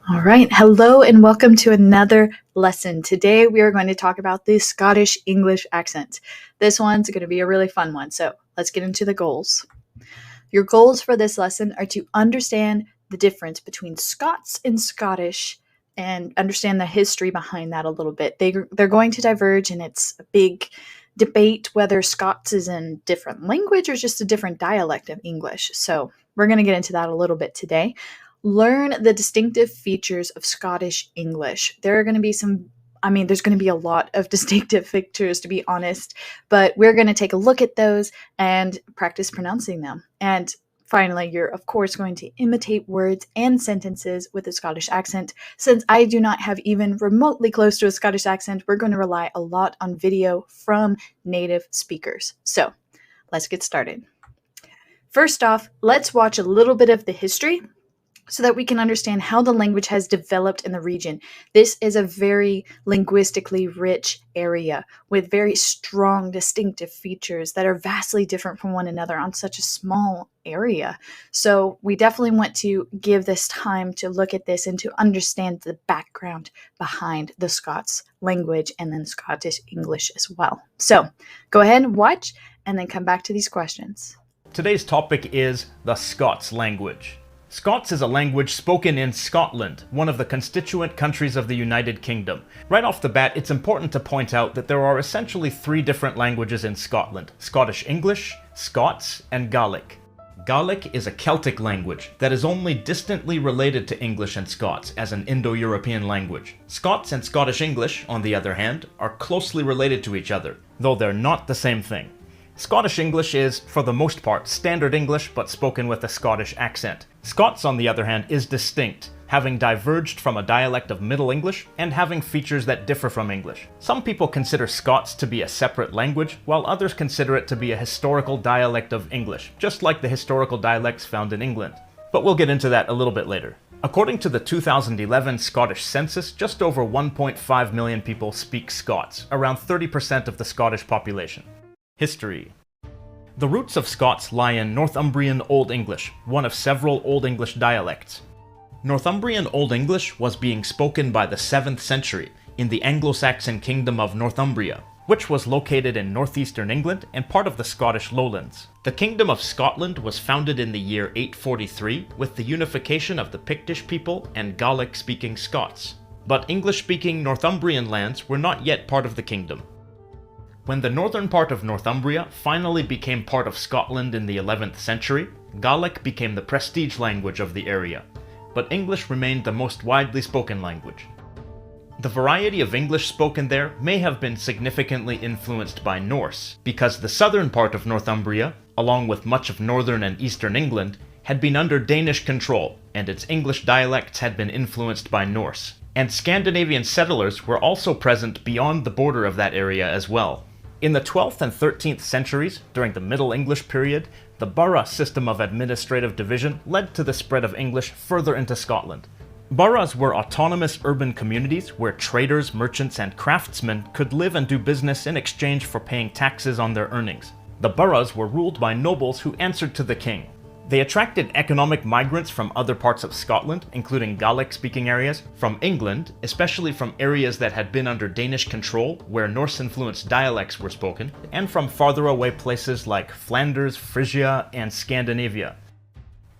All right. Hello and welcome to another lesson. Today we are going to talk about the Scottish English accent. This one's going to be a really fun one. So let's get into the goals. Your goals for this lesson are to understand the difference between Scots and Scottish and understand the history behind that a little bit. They're going to diverge, and it's a big debate whether Scots is in different language or just a different dialect of English. So we're going to get into that a little bit today. Learn the distinctive features of Scottish English. There are going to be there's going to be a lot of distinctive features, to be honest, but we're going to take a look at those and practice pronouncing them. And finally, you're of course going to imitate words and sentences with a Scottish accent. Since I do not have even remotely close to a Scottish accent, we're going to rely a lot on video from native speakers. So let's get started. First off, let's watch a little bit of the history so that we can understand how the language has developed in the region. This is a very linguistically rich area with very strong distinctive features that are vastly different from one another on such a small area. So we definitely want to give this time to look at this and to understand the background behind the Scots language and then Scottish English as well. So go ahead and watch and then come back to these questions. Today's topic is the Scots language. Scots is a language spoken in Scotland, one of the constituent countries of the United Kingdom. Right off the bat, it's important to point out that there are essentially three different languages in Scotland: Scottish English, Scots, and Gaelic. Gaelic is a Celtic language that is only distantly related to English and Scots as an Indo-European language. Scots and Scottish English, on the other hand, are closely related to each other, though they're not the same thing. Scottish English is, for the most part, standard English but spoken with a Scottish accent. Scots, on the other hand, is distinct, having diverged from a dialect of Middle English and having features that differ from English. Some people consider Scots to be a separate language, while others consider it to be a historical dialect of English, just like the historical dialects found in England. But we'll get into that a little bit later. According to the 2011 Scottish census, just over 1.5 million people speak Scots, around 30% of the Scottish population. History. The roots of Scots lie in Northumbrian Old English, one of several Old English dialects. Northumbrian Old English was being spoken by the 7th century in the Anglo-Saxon kingdom of Northumbria, which was located in northeastern England and part of the Scottish lowlands. The Kingdom of Scotland was founded in the year 843 with the unification of the Pictish people and Gaelic-speaking Scots. But English-speaking Northumbrian lands were not yet part of the kingdom. When the northern part of Northumbria finally became part of Scotland in the 11th century, Gaelic became the prestige language of the area, but English remained the most widely spoken language. The variety of English spoken there may have been significantly influenced by Norse, because the southern part of Northumbria, along with much of northern and eastern England, had been under Danish control, and its English dialects had been influenced by Norse. And Scandinavian settlers were also present beyond the border of that area as well. In the 12th and 13th centuries, during the Middle English period, the borough system of administrative division led to the spread of English further into Scotland. Boroughs were autonomous urban communities where traders, merchants, and craftsmen could live and do business in exchange for paying taxes on their earnings. The boroughs were ruled by nobles who answered to the king. They attracted economic migrants from other parts of Scotland, including Gaelic-speaking areas, from England, especially from areas that had been under Danish control, where Norse-influenced dialects were spoken, and from farther away places like Flanders, Frisia, and Scandinavia.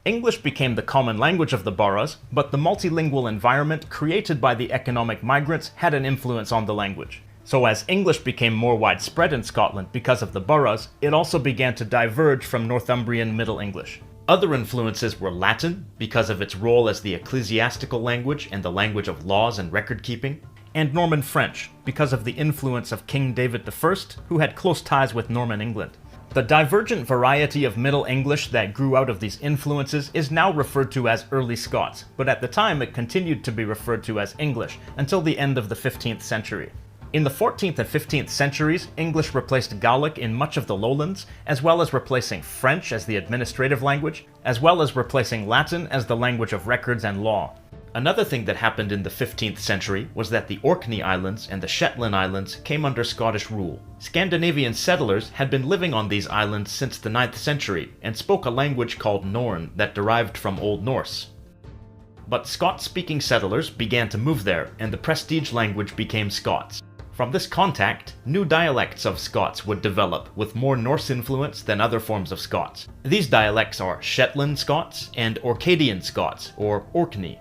English became the common language of the boroughs, but the multilingual environment created by the economic migrants had an influence on the language. So as English became more widespread in Scotland because of the boroughs, it also began to diverge from Northumbrian Middle English. Other influences were Latin, because of its role as the ecclesiastical language and the language of laws and record-keeping, and Norman French, because of the influence of King David I, who had close ties with Norman England. The divergent variety of Middle English that grew out of these influences is now referred to as Early Scots, but at the time it continued to be referred to as English until the end of the 15th century. In the 14th and 15th centuries, English replaced Gaelic in much of the lowlands, as well as replacing French as the administrative language, as well as replacing Latin as the language of records and law. Another thing that happened in the 15th century was that the Orkney Islands and the Shetland Islands came under Scottish rule. Scandinavian settlers had been living on these islands since the 9th century and spoke a language called Norn that derived from Old Norse. But Scots-speaking settlers began to move there, and the prestige language became Scots. From this contact, new dialects of Scots would develop with more Norse influence than other forms of Scots. These dialects are Shetland Scots and Orcadian Scots, or Orkney.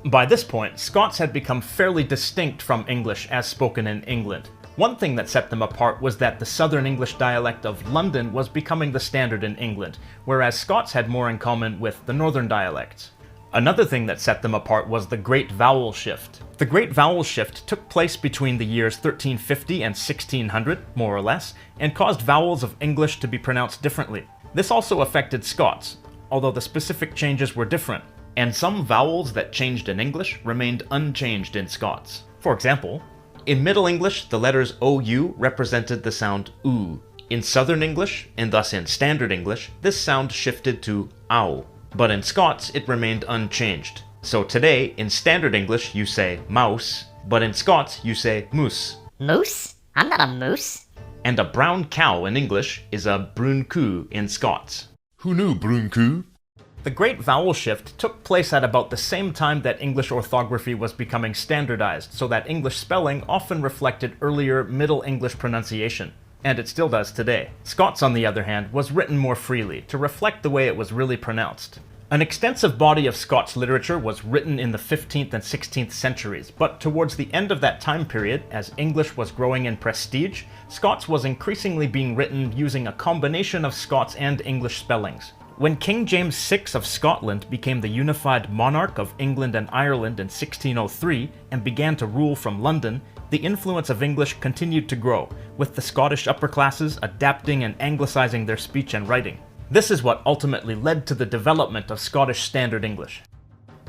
By this point, Scots had become fairly distinct from English as spoken in England. One thing that set them apart was that the Southern English dialect of London was becoming the standard in England, whereas Scots had more in common with the Northern dialects. Another thing that set them apart was the Great Vowel Shift. The Great Vowel Shift took place between the years 1350 and 1600, more or less, and caused vowels of English to be pronounced differently. This also affected Scots, although the specific changes were different, and some vowels that changed in English remained unchanged in Scots. For example, in Middle English, the letters OU represented the sound oo. In Southern English, and thus in Standard English, this sound shifted to ow. But in Scots, it remained unchanged. So today, in Standard English, you say mouse, but in Scots, you say moose. Moose? I'm not a moose. And a brown cow in English is a brún cú in Scots. Who knew brún cú? The Great Vowel Shift took place at about the same time that English orthography was becoming standardized, so that English spelling often reflected earlier Middle English pronunciation. And it still does today. Scots, on the other hand, was written more freely, to reflect the way it was really pronounced. An extensive body of Scots literature was written in the 15th and 16th centuries, but towards the end of that time period, as English was growing in prestige, Scots was increasingly being written using a combination of Scots and English spellings. When King James VI of Scotland became the unified monarch of England and Ireland in 1603 and began to rule from London, the influence of English continued to grow, with the Scottish upper classes adapting and anglicizing their speech and writing. This is what ultimately led to the development of Scottish Standard English.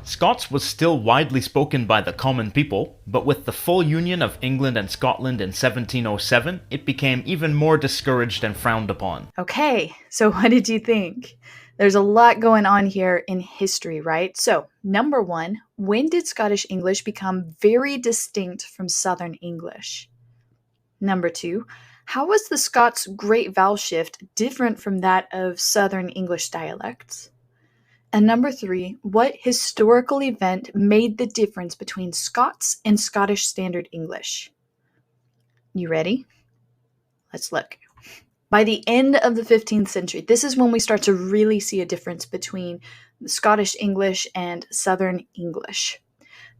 Scots was still widely spoken by the common people, but with the full union of England and Scotland in 1707, it became even more discouraged and frowned upon. Okay, so what did you think? There's a lot going on here in history, right? So, number one, when did Scottish English become very distinct from Southern English? Number two, how was the Scots' Great Vowel Shift different from that of Southern English dialects? And number three, what historical event made the difference between Scots and Scottish Standard English? You ready? Let's look. By the end of the 15th century, this is when we start to really see a difference between Scottish English and Southern English.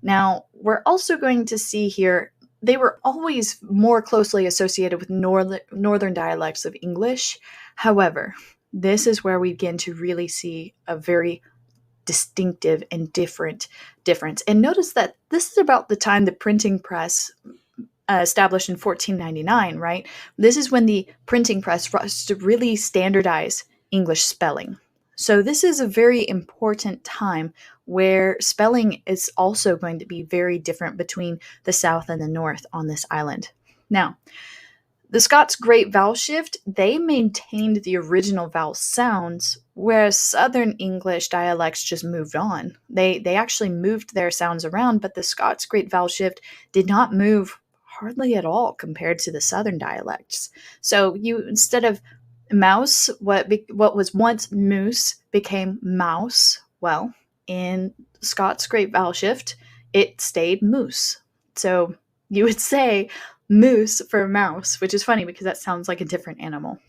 Now, we're also going to see here, they were always more closely associated with northern dialects of English. However, this is where we begin to really see a very distinctive and different difference. And notice that this is about the time the printing press established in 1499, right? This is when the printing press was to really standardize English spelling. So this is a very important time where spelling is also going to be very different between the South and the North on this island. Now, the Scots' Great Vowel Shift, they maintained the original vowel sounds, whereas Southern English dialects just moved on. They actually moved their sounds around, but the Scots' Great Vowel Shift did not move hardly at all compared to the Southern dialects. So you, instead of mouse, what was once moose became mouse. Well, in Scots' Great Vowel Shift, it stayed moose. So you would say moose for mouse, which is funny because that sounds like a different animal.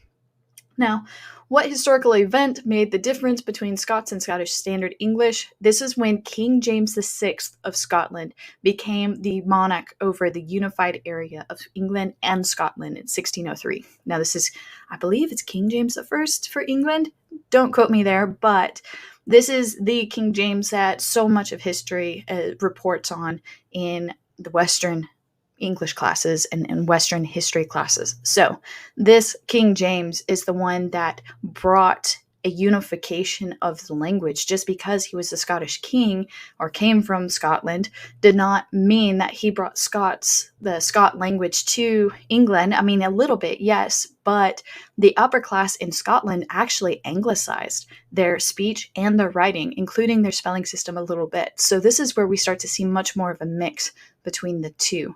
Now, what historical event made the difference between Scots and Scottish Standard English? This is when King James VI of Scotland became the monarch over the unified area of England and Scotland in 1603. Now, this is, I believe it's King James I for England. Don't quote me there, but this is the King James that so much of history reports on in the Western English classes and Western history classes. So this King James is the one that brought a unification of the language. Just because he was the Scottish king or came from Scotland did not mean that he brought the Scot language to England. I mean, a little bit, yes, but the upper class in Scotland actually anglicized their speech and their writing, including their spelling system a little bit. So this is where we start to see much more of a mix between the two.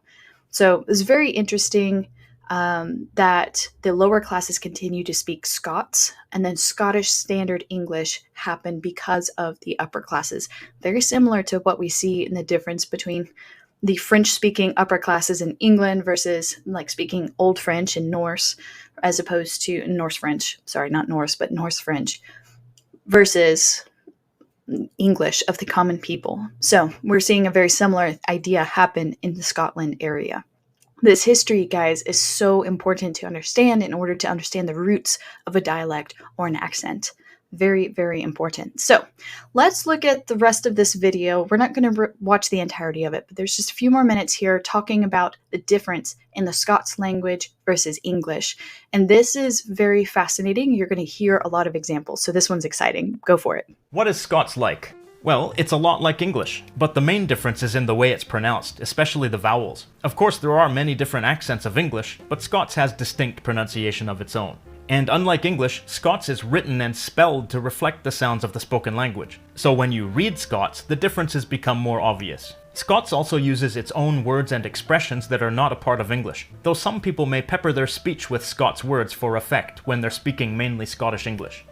So it's very interesting that the lower classes continue to speak Scots, and then Scottish Standard English happened because of the upper classes. Very similar to what we see in the difference between the French-speaking upper classes in England versus like speaking Old French and Norse, as opposed to Norse French. Sorry, not Norse, but Norse French versus English of the common people. So we're seeing a very similar idea happen in the Scotland area. This history, guys, is so important to understand in order to understand the roots of a dialect or an accent. Very, very important. So let's look at the rest of this video. We're not going to watch the entirety of it, but there's just a few more minutes here talking about the difference in the Scots language versus English. And this is very fascinating. You're going to hear a lot of examples. So this one's exciting. Go for it. What is Scots like? Well, it's a lot like English, but the main difference is in the way it's pronounced, especially the vowels. Of course, there are many different accents of English, but Scots has distinct pronunciation of its own. And unlike English, Scots is written and spelled to reflect the sounds of the spoken language. So when you read Scots, the differences become more obvious. Scots also uses its own words and expressions that are not a part of English, though some people may pepper their speech with Scots words for effect when they're speaking mainly Scottish English.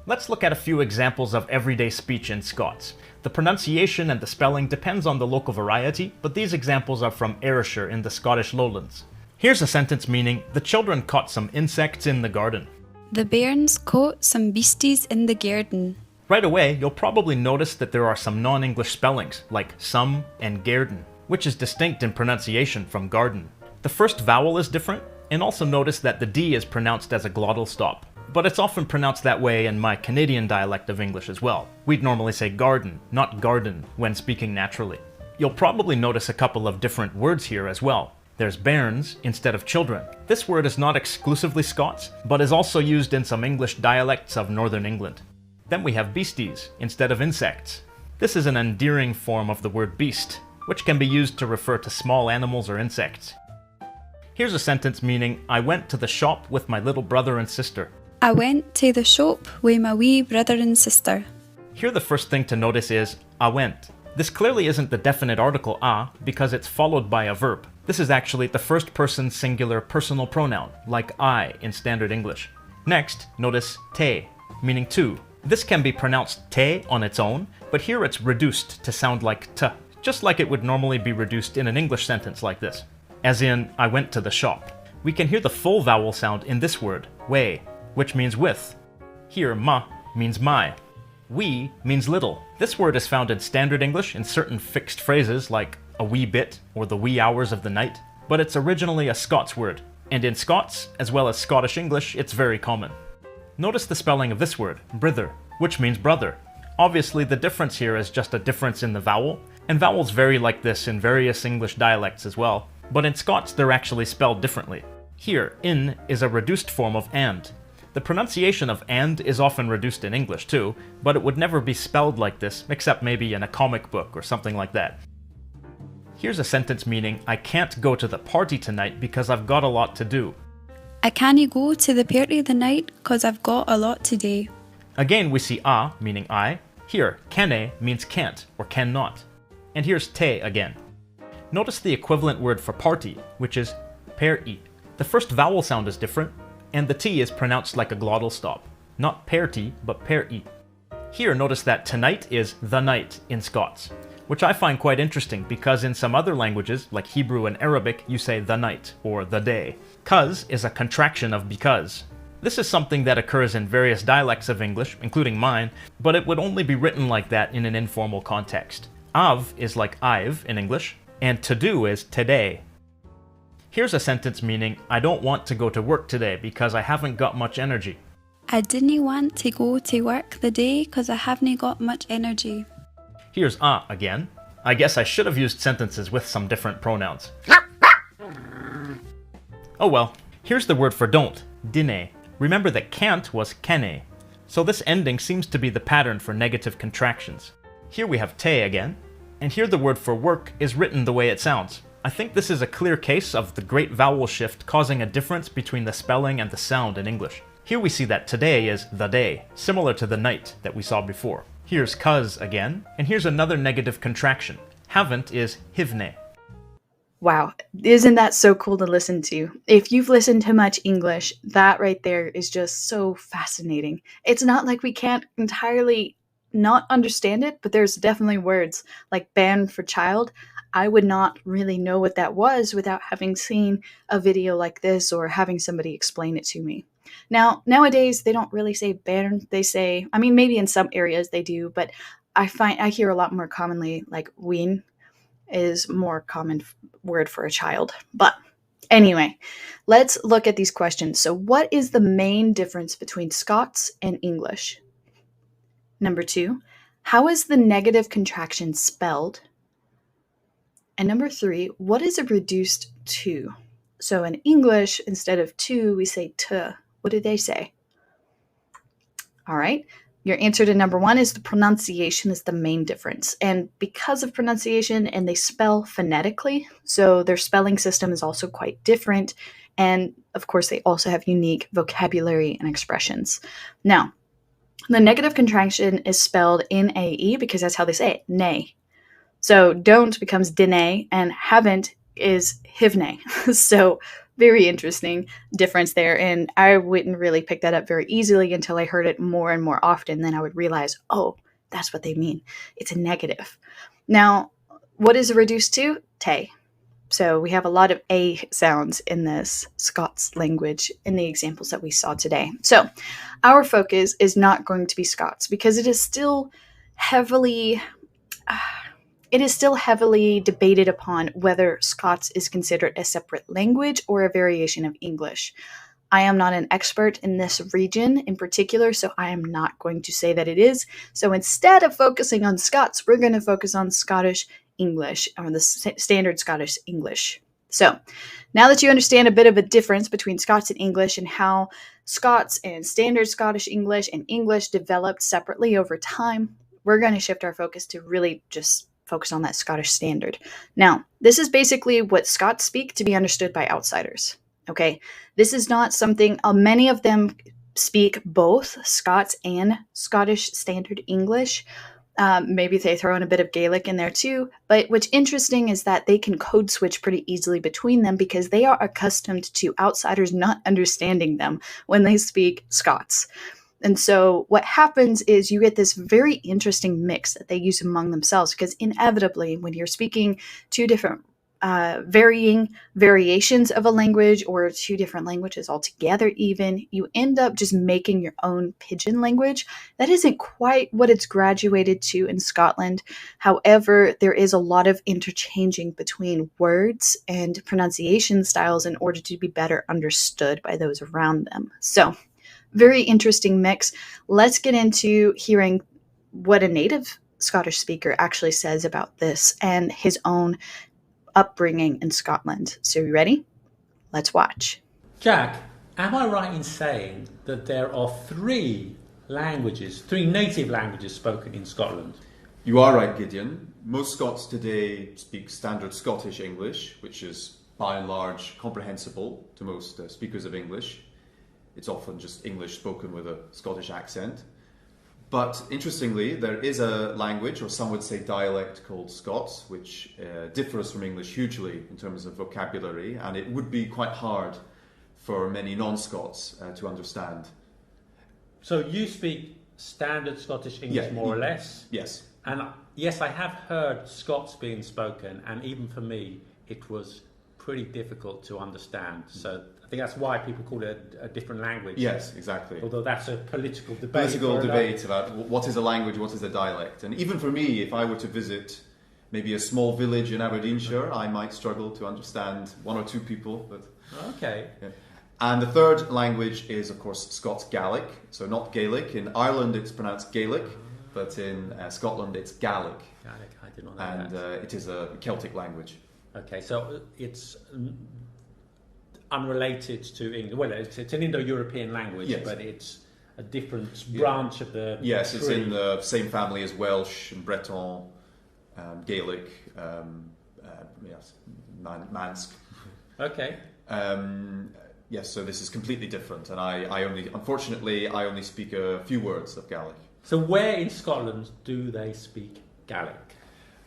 Let's look at a few examples of everyday speech in Scots. The pronunciation and the spelling depends on the local variety, but these examples are from Ayrshire in the Scottish lowlands. Here's a sentence meaning, the children caught some insects in the garden. The bairns caught some beasties in the garden. Right away, you'll probably notice that there are some non-English spellings, like some and garden, which is distinct in pronunciation from garden. The first vowel is different, and also notice that the D is pronounced as a glottal stop. But it's often pronounced that way in my Canadian dialect of English as well. We'd normally say garden, not garden, when speaking naturally. You'll probably notice a couple of different words here as well. There's bairns instead of children. This word is not exclusively Scots, but is also used in some English dialects of Northern England. Then we have beasties instead of insects. This is an endearing form of the word beast, which can be used to refer to small animals or insects. Here's a sentence meaning, I went to the shop with my little brother and sister. I went to the shop with my wee brother and sister. Here the first thing to notice is, I went. This clearly isn't the definite article a, because it's followed by a verb. This is actually the first person singular personal pronoun, like I in standard English. Next, notice te, meaning two. This can be pronounced te on its own, but here it's reduced to sound like t, just like it would normally be reduced in an English sentence like this. As in, I went to the shop. We can hear the full vowel sound in this word, way, which means with. Here, ma means my. Wee means little. This word is found in standard English in certain fixed phrases like a wee bit or the wee hours of the night, but it's originally a Scots word, and in Scots, as well as Scottish English, it's very common. Notice the spelling of this word, brither, which means brother. Obviously, the difference here is just a difference in the vowel, and vowels vary like this in various English dialects as well, but in Scots they're actually spelled differently. Here, in is a reduced form of and. The pronunciation of and is often reduced in English too, but it would never be spelled like this, except maybe in a comic book or something like that. Here's a sentence meaning, I can't go to the party tonight because I've got a lot to do. I can't go to the party tonight cause I've got a lot to do. Again we see a meaning I. Here, canne means can't or cannot. And here's te again. Notice the equivalent word for party, which is per-i. The first vowel sound is different, and the T is pronounced like a glottal stop. Not per-ti, but per-i. Here notice that tonight is the night in Scots, which I find quite interesting because in some other languages, like Hebrew and Arabic, you say the night or the day. Cuz is a contraction of because. This is something that occurs in various dialects of English, including mine, but it would only be written like that in an informal context. Av is like I've in English, and to do is today. Here's a sentence meaning, I don't want to go to work today because I haven't got much energy. I didn't want to go to work the day cause I haven't got much energy. Here's again. I guess I should have used sentences with some different pronouns. Oh well. Here's the word for don't, dine. Remember that can't was kenne. So this ending seems to be the pattern for negative contractions. Here we have te again, and here the word for work is written the way it sounds. I think this is a clear case of the great vowel shift causing a difference between the spelling and the sound in English. Here we see that today is the day, similar to the night that we saw before. Here's cuz again, and here's another negative contraction. Haven't is hivne. Wow, isn't that so cool to listen to? If you've listened to much English, that right there is just so fascinating. It's not like we can't entirely not understand it, but there's definitely words like ban for child. I would not really know what that was without having seen a video like this or having somebody explain it to me. Now, nowadays they don't really say ban, they say, I mean maybe in some areas they do, but I hear a lot more commonly like ween is more common word for a child. But anyway, let's look at these questions. So, what is the main difference between Scots and English? Number 2, how is the negative contraction spelled? And number 3, what is it reduced to? So in English, instead of to, we say to. What do they say? All right. Your answer to number 1 is the pronunciation is the main difference. And because of pronunciation, and they spell phonetically, so their spelling system is also quite different. And of course, they also have unique vocabulary and expressions. Now, the negative contraction is spelled N-A-E because that's how they say it, nay. So don't becomes dine, and haven't is hivne. So very interesting difference there. And I wouldn't really pick that up very easily until I heard it more and more often. Then I would realize, oh, that's what they mean. It's a negative. Now, what is it reduced to? Te. So we have a lot of A sounds in this Scots language in the examples that we saw today. So our focus is not going to be Scots because it is still heavily debated upon whether Scots is considered a separate language or a variation of English. I am not an expert in this region in particular, so I am not going to say that it is. So instead of focusing on Scots, we're going to focus on Scottish English, or the standard Scottish English. So now that you understand a bit of a difference between Scots and English and how Scots and standard Scottish English and English developed separately over time, we're going to shift our focus to really just focus on that Scottish standard. Now, this is basically what Scots speak to be understood by outsiders. Okay, this is not something, many of them speak both Scots and Scottish Standard English. Maybe they throw in a bit of Gaelic in there too. But what's interesting is that they can code switch pretty easily between them because they are accustomed to outsiders not understanding them when they speak Scots. And so what happens is you get this very interesting mix that they use among themselves, because inevitably when you're speaking two different varying variations of a language or two different languages altogether even, you end up just making your own pidgin language. That isn't quite what it's graduated to in Scotland. However, there is a lot of interchanging between words and pronunciation styles in order to be better understood by those around them. So very interesting mix. Let's get into hearing what a native Scottish speaker actually says about this and his own upbringing in Scotland. So you ready? Let's watch. Jack, am I right in saying that there are three native languages spoken in Scotland? You are right, Gideon. Most Scots today speak standard Scottish English, which is by and large comprehensible to most speakers of English. It's often just English spoken with a Scottish accent. But interestingly, there is a language, or some would say dialect, called Scots, which differs from English hugely in terms of vocabulary, and it would be quite hard for many non-Scots to understand. So you speak standard Scottish English, more or less? Yes. And yes, I have heard Scots being spoken, and even for me, it was pretty difficult to understand. So I think that's why people call it a different language. Yes, exactly. Although that's a political debate. Political debate about what is a language, what is a dialect. And even for me, if I were to visit maybe a small village in Aberdeenshire, I might struggle to understand one or two people. But okay. Yeah. And the third language is, of course, Scots Gaelic. So not Gaelic. In Ireland, it's pronounced Gaelic, but in Scotland, it's Gaelic. Gaelic, I did not know that. And it is a Celtic language. Okay, so it's unrelated to English. Well, it's an Indo-European language, yes, but it's a different branch of the Yes, tree. It's in the same family as Welsh and Breton, Gaelic, yes, Mansk. Okay. Yes, so this is completely different, and I only speak a few words of Gaelic. So where in Scotland do they speak Gaelic?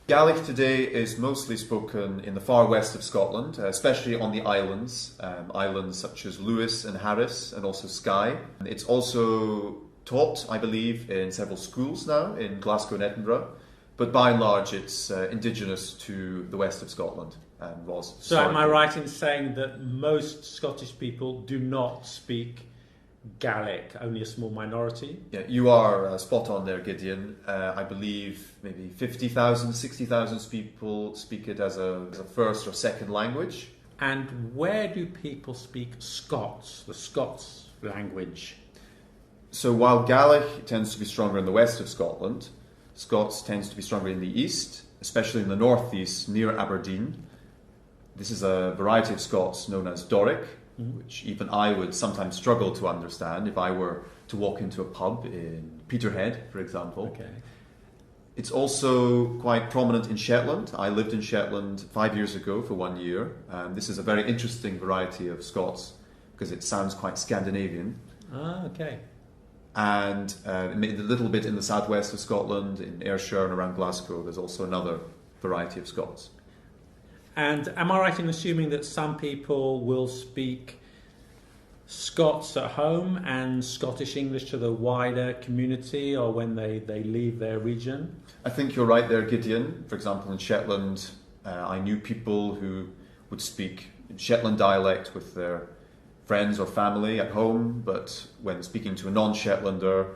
Gaelic today is mostly spoken in the far west of Scotland, especially on the islands, islands such as Lewis and Harris, and also Skye. It's also taught, I believe, in several schools now in Glasgow and Edinburgh, but by and large it's indigenous to the west of Scotland. And was So am I right in saying that most Scottish people do not speak Gaelic, only a small minority? Yeah, you are spot on there, Gideon. I believe maybe 50,000, 60,000 people speak it as a first or second language. And where do people speak Scots, the Scots language? So while Gaelic tends to be stronger in the west of Scotland, Scots tends to be stronger in the east, especially in the northeast near Aberdeen. This is a variety of Scots known as Doric, which even I would sometimes struggle to understand if I were to walk into a pub in Peterhead, for example. Okay. It's also quite prominent in Shetland. I lived in Shetland 5 years ago for 1 year. This is a very interesting variety of Scots because it sounds quite Scandinavian. Ah, okay. And a little bit in the southwest of Scotland, in Ayrshire and around Glasgow, there's also another variety of Scots. And am I right in assuming that some people will speak Scots at home and Scottish English to the wider community or when they leave their region? I think you're right there, Gideon. For example, in Shetland, I knew people who would speak Shetland dialect with their friends or family at home, but when speaking to a non-Shetlander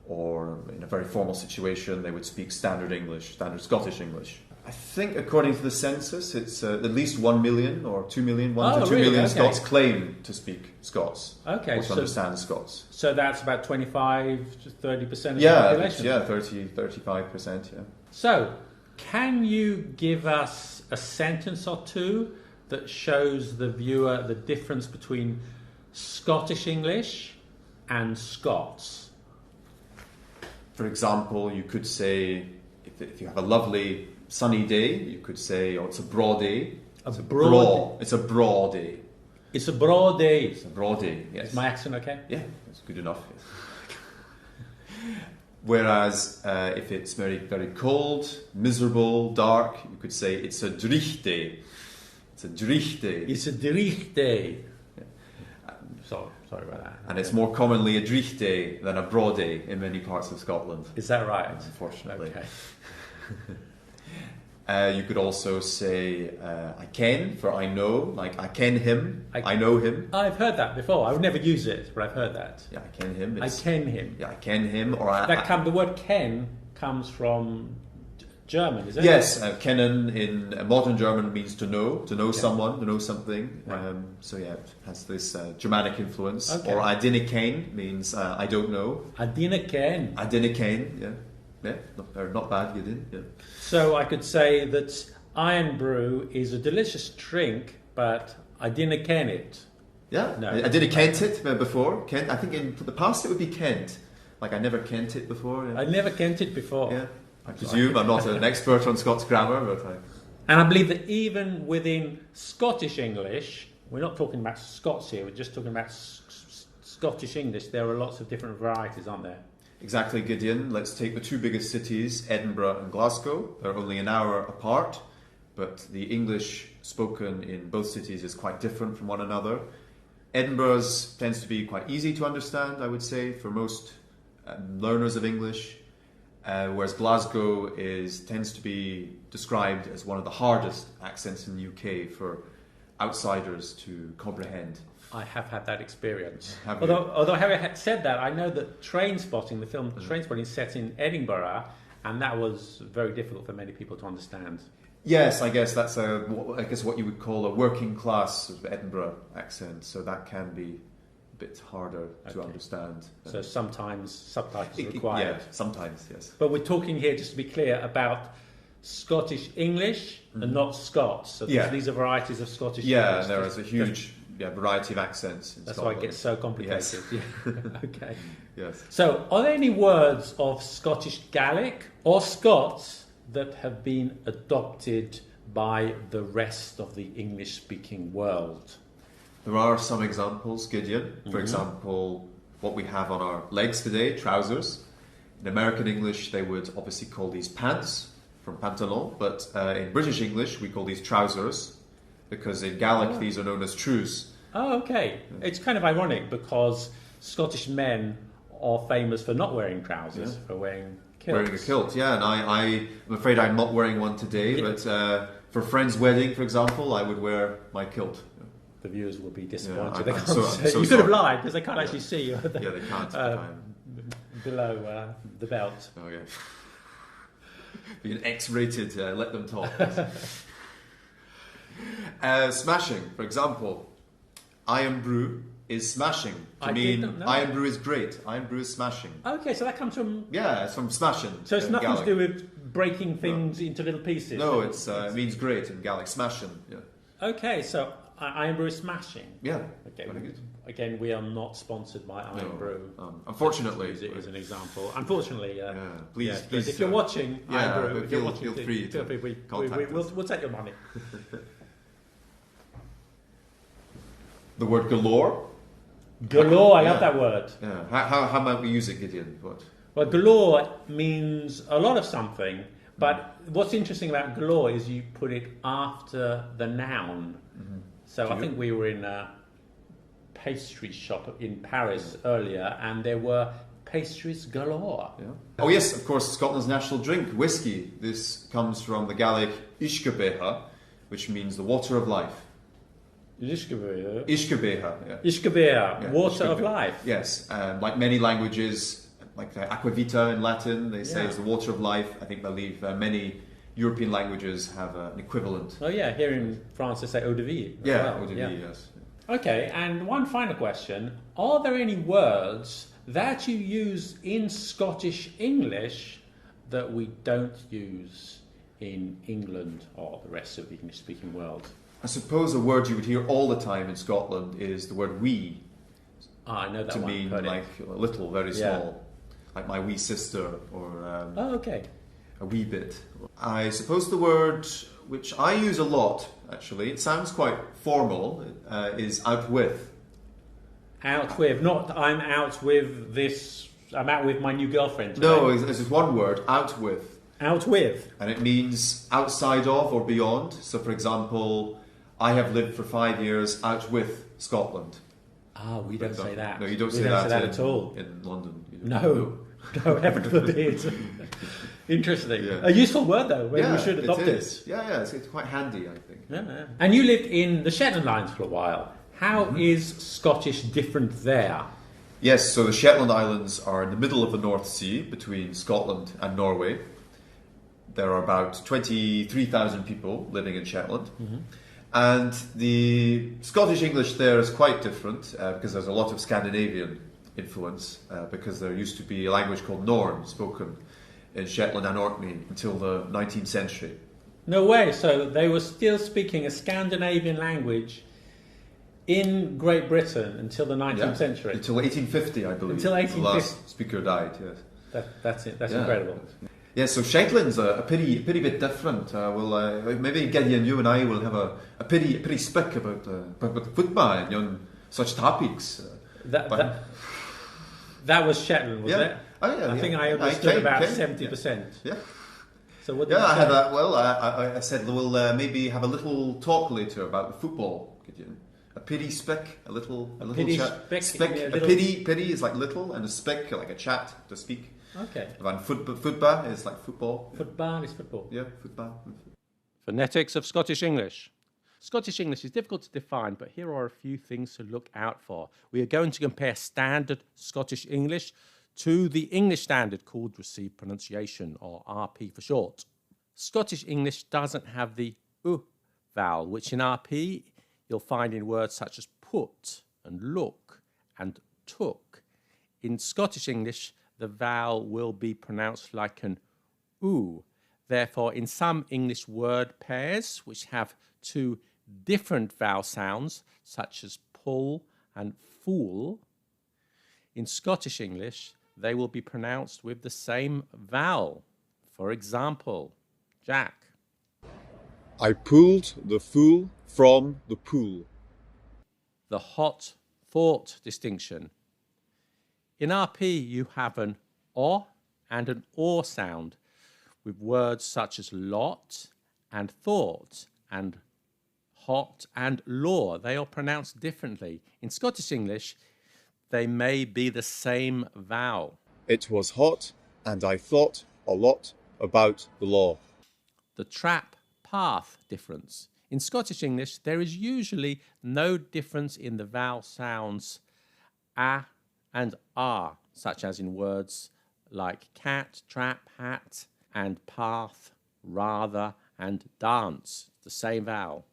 or in a very formal situation, they would speak standard English, standard Scottish English. I think, according to the census, it's at least 1 million or 2 million, 1 to 2 million Okay. Scots claim to speak Scots. Okay, Or to understand Scots. So that's about 25 to 30% of the population? Yeah, 35%, yeah. So, can you give us a sentence or two that shows the viewer the difference between Scottish English and Scots? For example, you could say, if you have a lovely sunny day, you could say, oh, it's a braw day. It's a braw day. It's a broad day. It's a broad day, yes. Is my accent okay? Yeah, it's good enough. Whereas if it's very, very cold, miserable, dark, you could say it's a dreich day. It's a dreich day. It's a dreich day. Sorry about that. And it's more commonly a dreich day than a braw day in many parts of Scotland. Is that right? Unfortunately. Okay. You could also say I ken for I know, like I ken him, I know him. I've heard that before. I would never use it, but I've heard that. Yeah, I ken him. I ken him. Yeah, I ken him. Or The word ken comes from German, is it? Yes, kennen in modern German means to know someone, to know something. Right. So yeah, it has this Germanic influence. Okay. Or I dinna ken means I don't know. I dinna ken. I dinna ken, yeah. Yeah, not bad, you did. Yeah. So I could say that iron brew is a delicious drink, but I dinna ken it. Yeah, No. I didn't kent it before. Kent, I think in the past it would be Kent. Like I never kent it before. Yeah. I never kent it before. Yeah. I presume I'm not an expert on Scots grammar, but And I believe that even within Scottish English, we're not talking about Scots here, we're just talking about Scottish English, there are lots of different varieties, aren't there? exactly, Gideon. Let's take the two biggest cities, Edinburgh and Glasgow. They're only an hour apart, but the English spoken in both cities is quite different from one another. Edinburgh's tends to be quite easy to understand, I would say, for most learners of English, whereas Glasgow tends to be described as one of the hardest accents in the UK for outsiders to comprehend. I have had that experience. Have you? Although having said that, I know that Trainspotting, the film Trainspotting, is set in Edinburgh, and that was very difficult for many people to understand. Yes, I guess that's what you would call a working class of Edinburgh accent, so that can be a bit harder to understand. So sometimes subtitles are required. Yeah, sometimes, yes. But we're talking here, just to be clear, about Scottish English and not Scots. So these are varieties of Scottish English. Yeah, there is a huge variety of accents in That's Scotland. why it gets so complicated. Yes. Yeah. Okay. Yes. So, are there any words of Scottish Gaelic or Scots that have been adopted by the rest of the English-speaking world? There are some examples, Gideon. For example, what we have on our legs today, trousers. In American English, they would obviously call these pants. from pantalon, but in British English we call these trousers, because in Gaelic these are known as trews. Oh, okay. It's kind of ironic because Scottish men are famous for not wearing trousers, for wearing kilts. Wearing a kilt, yeah, and I'm afraid I'm not wearing one today, but for a friend's wedding, for example, I would wear my kilt. The viewers will be disappointed. Yeah, They I'm can't so you could sorry. have lied because they can't actually see you. Yeah, they can't. Below the belt. Oh, yeah. Be an X-rated, let them talk. Smashing, for example. Iron brew is smashing. To mean iron brew is great. Iron brew is smashing. Okay, so that comes from... Yeah, it's from smashing. So it's nothing Gaelic. to do with breaking things into little pieces? No, it means great in Gaelic. Smashing, yeah. Okay, so Iron Brew is smashing. Yeah, okay, very good. Again, we are not sponsored by Iron Brew. Unfortunately. Use it as an example. Unfortunately, please, if you're watching Iron Brew, feel free to contact us. We'll take your money. The word galore. Galore, I love that word. Yeah. How might we use it, Gideon? What? Well, galore means a lot of something, but what's interesting about galore is you put it after the noun. Mm-hmm. So I think we were in a pastry shop in Paris earlier, and there were pastries galore. Yeah. Oh yes, of course, Scotland's national drink, whiskey. This comes from the Gaelic Ishkabeha, which means the water of life. Ishkabeha? Ishkabeha, yeah. Ishkabeha, water of life. Yes, like many languages, like aquavita in Latin, they say it's the water of life. I think believe many European languages have an equivalent. Oh yeah, here in France they say eau de vie. Yeah, eau de vie, yes. Okay, and one final question. Are there any words that you use in Scottish English that we don't use in England or the rest of the English-speaking world? I suppose a word you would hear all the time in Scotland is the word wee. I know that to one. mean like little, very small. Like my wee sister or a wee bit. I suppose the word which I use a lot, actually, it sounds quite formal, is out with. Out with, not I'm out with this, I'm out with my new girlfriend today. No, it's just one word, out with. Out with. And it means outside of or beyond. So, for example, I have lived for 5 years out with Scotland. Ah, we don't say that. No, you don't say that at all. In London. No, heaven forbid. Interesting. Yeah. A useful word, though. Maybe we should adopt it. Yeah, it's quite handy, I think. Yeah. And you lived in the Shetland Islands for a while. How is Scottish different there? Yes, so the Shetland Islands are in the middle of the North Sea, between Scotland and Norway. There are about 23,000 people living in Shetland. Mm-hmm. And the Scottish English there is quite different because there's a lot of Scandinavian influence because there used to be a language called Norn spoken in Shetland and Orkney until the 19th century. No way, so they were still speaking a Scandinavian language in Great Britain until the 19th century? Until 1850, I believe. Until 1850. The last speaker died, yes. That's it, that's incredible. Yeah, so Shetland's a pretty bit different. Maybe Gideon, you and I will have a pretty speak about football and such topics. That was Shetland, was it? Oh, yeah, I think I understood about 70%. Yeah. So what did you I say? had I said we'll maybe have a little talk later about the football, Gideon. A pity spick, a little chat. Pity is like little, and a spick like a chat to speak. Okay. And football is like football. Football is football. Yeah, football. Phonetics of Scottish English. Scottish English is difficult to define, but here are a few things to look out for. We are going to compare standard Scottish English to the English standard called Received Pronunciation, or RP for short. Scottish English doesn't have the U vowel, which in RP you'll find in words such as put and look and took. In Scottish English, the vowel will be pronounced like an oo. Therefore, in some English word pairs, which have two different vowel sounds, such as pull and fool, in Scottish English, they will be pronounced with the same vowel. For example, Jack. I pulled the fool from the pool. The hot thought distinction. In RP, you have an O and an OR sound, with words such as lot and thought and hot and law. They are pronounced differently. In Scottish English, they may be the same vowel. It was hot, and I thought a lot about the law. The trap path difference. In Scottish English, there is usually no difference in the vowel sounds a and r, such as in words like cat, trap, hat, and path, rather, and dance, the same vowel.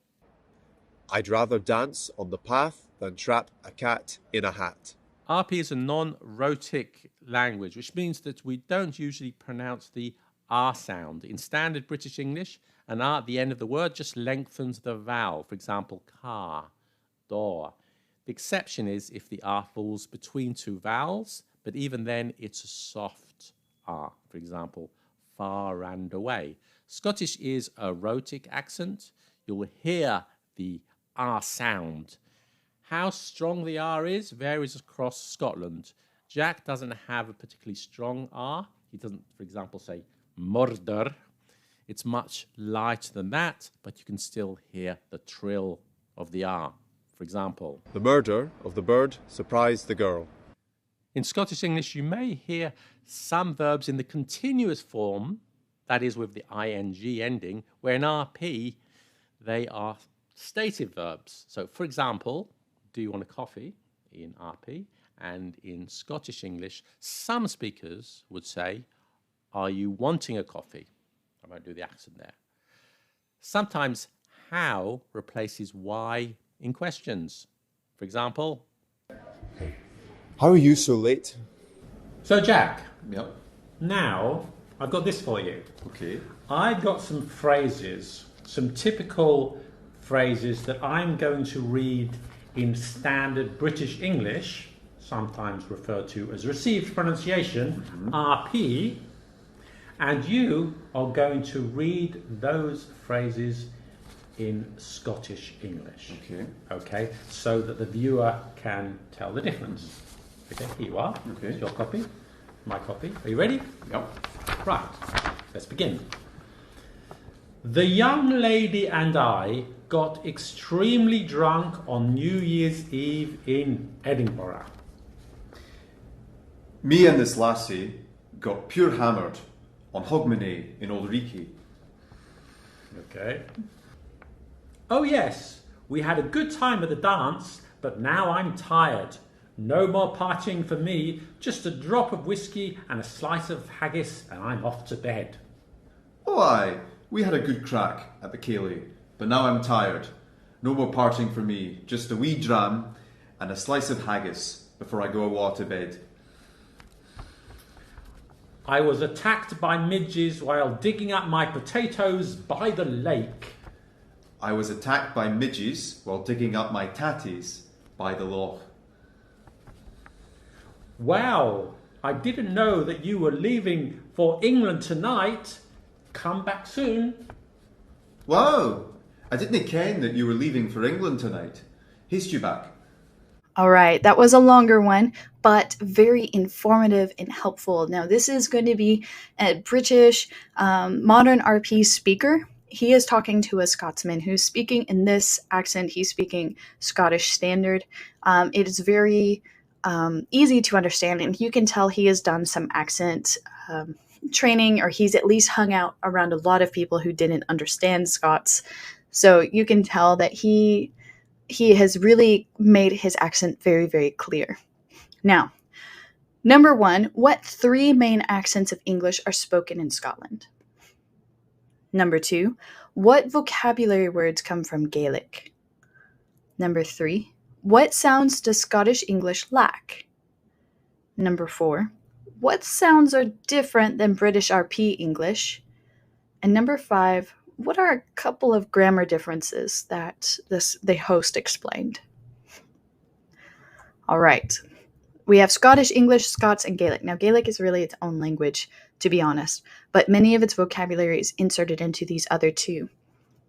I'd rather dance on the path than trap a cat in a hat. RP is a non-rhotic language, which means that we don't usually pronounce the R sound. In standard British English, an R at the end of the word just lengthens the vowel. For example, car, door. The exception is if the R falls between two vowels, but even then it's a soft R. For example, far and away. Scottish is a rhotic accent. You'll hear the R sound. How strong the R is varies across Scotland. Jack doesn't have a particularly strong R. He doesn't, for example, say murder. It's much lighter than that, but you can still hear the trill of the R. For example, the murder of the bird surprised the girl. In Scottish English, you may hear some verbs in the continuous form, that is with the ing ending, where in RP, they are stative verbs. So, for example, do you want a coffee in RP? And in Scottish English, some speakers would say, are you wanting a coffee? I won't do the accent there. Sometimes how replaces why in questions. For example, how are you so late? So Jack, Yep. now I've got this for you. Okay. I've got some phrases, some typical phrases that I'm going to read in standard British English, sometimes referred to as received pronunciation, RP, and you are going to read those phrases in Scottish English. Okay. Okay, so that the viewer can tell the difference. Okay, here you are. Okay. It's your copy, my copy. Are you ready? Yep. Right, let's begin. The young lady and I got extremely drunk on New Year's Eve in Edinburgh. Me and this lassie got pure hammered on Hogmanay in Old Reekie. Okay. Oh yes, we had a good time at the dance, but now I'm tired. No more partying for me, just a drop of whiskey and a slice of haggis and I'm off to bed. Oh aye, we had a good crack at the Cayley, but now I'm tired. No more partying for me, just a wee dram and a slice of haggis before I go awa to bed. I was attacked by midges while digging up my potatoes by the lake. I was attacked by midges while digging up my tatties by the loch. Wow, I didn't know that you were leaving for England tonight. Come back soon. Wow, I didn't ken that you were leaving for England tonight. Haste you back. All right, that was a longer one, but very informative and helpful. Now, this is going to be a British modern RP speaker. He is talking to a Scotsman who's speaking in this accent. He's speaking Scottish Standard. It is very easy to understand, and you can tell he has done some accent training, or he's at least hung out around a lot of people who didn't understand Scots. So you can tell that he has really made his accent very, very clear. Now, number one, what three main accents of English are spoken in Scotland? Number two, what vocabulary words come from Gaelic? Number three, what sounds does Scottish English lack? Number four, what sounds are different than British RP English? And number five, what are a couple of grammar differences that the host explained? All right. We have Scottish English, Scots, and Gaelic. Now, Gaelic is really its own language, to be honest, but many of its vocabulary is inserted into these other two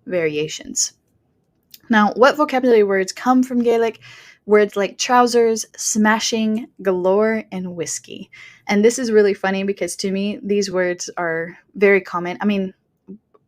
variations. Now, what vocabulary words come from Gaelic? Words like trousers, smashing, galore, and whiskey. And this is really funny because to me, these words are very common. I mean,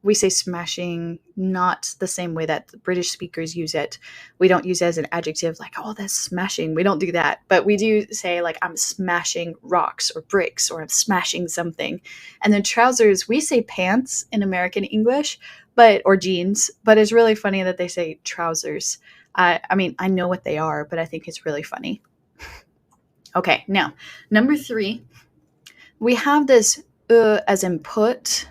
we say smashing not the same way that the British speakers use it. We don't use it as an adjective like, oh, that's smashing. We don't do that. But we do say, like, I'm smashing rocks or bricks, or I'm smashing something. And then trousers, we say pants in American English, or jeans, but it's really funny that they say trousers. I mean, I know what they are, but I think it's really funny. Okay, now, number 3, we have this as in put.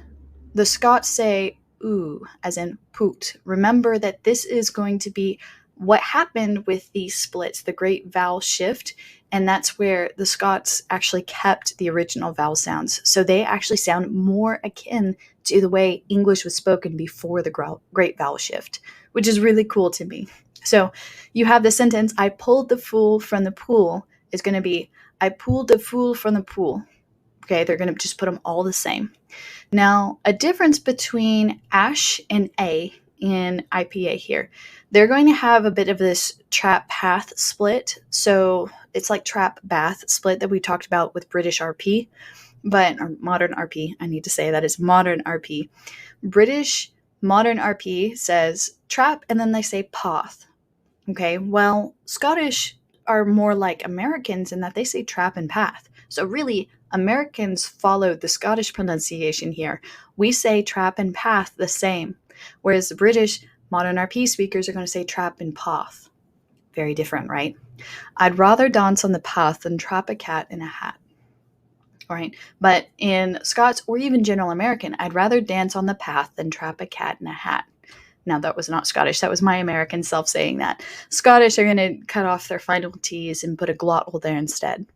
The Scots say oo as in poot. Remember that this is going to be what happened with these splits, the great vowel shift, and that's where the Scots actually kept the original vowel sounds. So they actually sound more akin to the way English was spoken before the great vowel shift, which is really cool to me. So you have the sentence, I pulled the fool from the pool, is going to be, I pulled the fool from the pool. Okay, they're going to just put them all the same. Now, a difference between ash and a in IPA here. They're going to have a bit of this trap path split. So it's like trap bath split that we talked about with British RP, or modern RP. I need to say that is modern RP. British modern RP says trap and then they say path. Okay, well, Scottish are more like Americans in that they say trap and path. So really, Americans followed the Scottish pronunciation here. We say trap and path the same, whereas the British modern RP speakers are going to say trap and path. Very different, right? I'd rather dance on the path than trap a cat in a hat. All right, but in Scots or even general American, I'd rather dance on the path than trap a cat in a hat. Now, that was not Scottish. That was my American self saying that. Scottish are going to cut off their final T's and put a glottal there instead.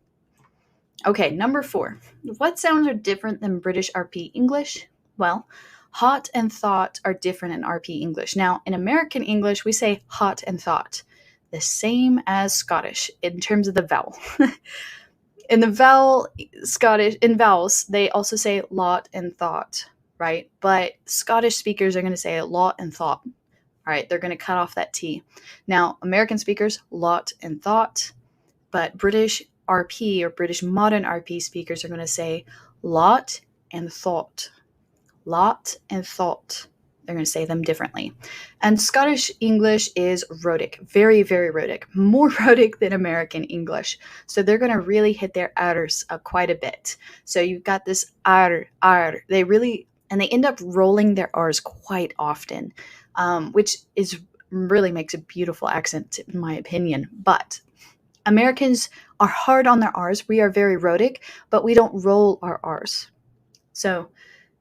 Okay, number 4. What sounds are different than British RP English? Well, hot and thought are different in RP English. Now, in American English, we say hot and thought, the same as Scottish in terms of the vowel. In vowels, they also say lot and thought, right? But Scottish speakers are going to say lot and thought. All right, they're going to cut off that T. Now, American speakers, lot and thought, but British RP or British modern RP speakers are going to say lot and thought. Lot and thought. They're going to say them differently. And Scottish English is rhotic, very, very rhotic, more rhotic than American English. So they're going to really hit their R's quite a bit. So you've got this R. They end up rolling their R's quite often, which really makes a beautiful accent in my opinion. But Americans are hard on their R's. We are very rhotic, but we don't roll our R's. So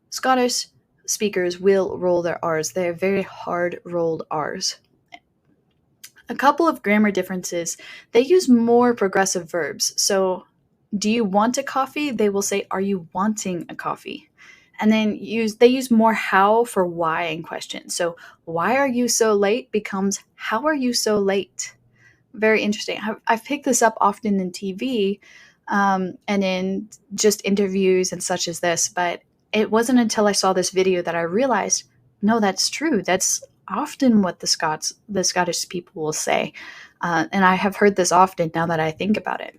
Scottish speakers will roll their R's. They are very hard rolled R's. A couple of grammar differences. They use more progressive verbs. So, do you want a coffee? They will say, are you wanting a coffee? And then they use more how for why in questions. So, why are you so late becomes, how are you so late? Very interesting. I've picked this up often in TV and in just interviews and such as this, but it wasn't until I saw this video that I realized, no, that's true. That's often what the Scottish people will say. And I have heard this often now that I think about it.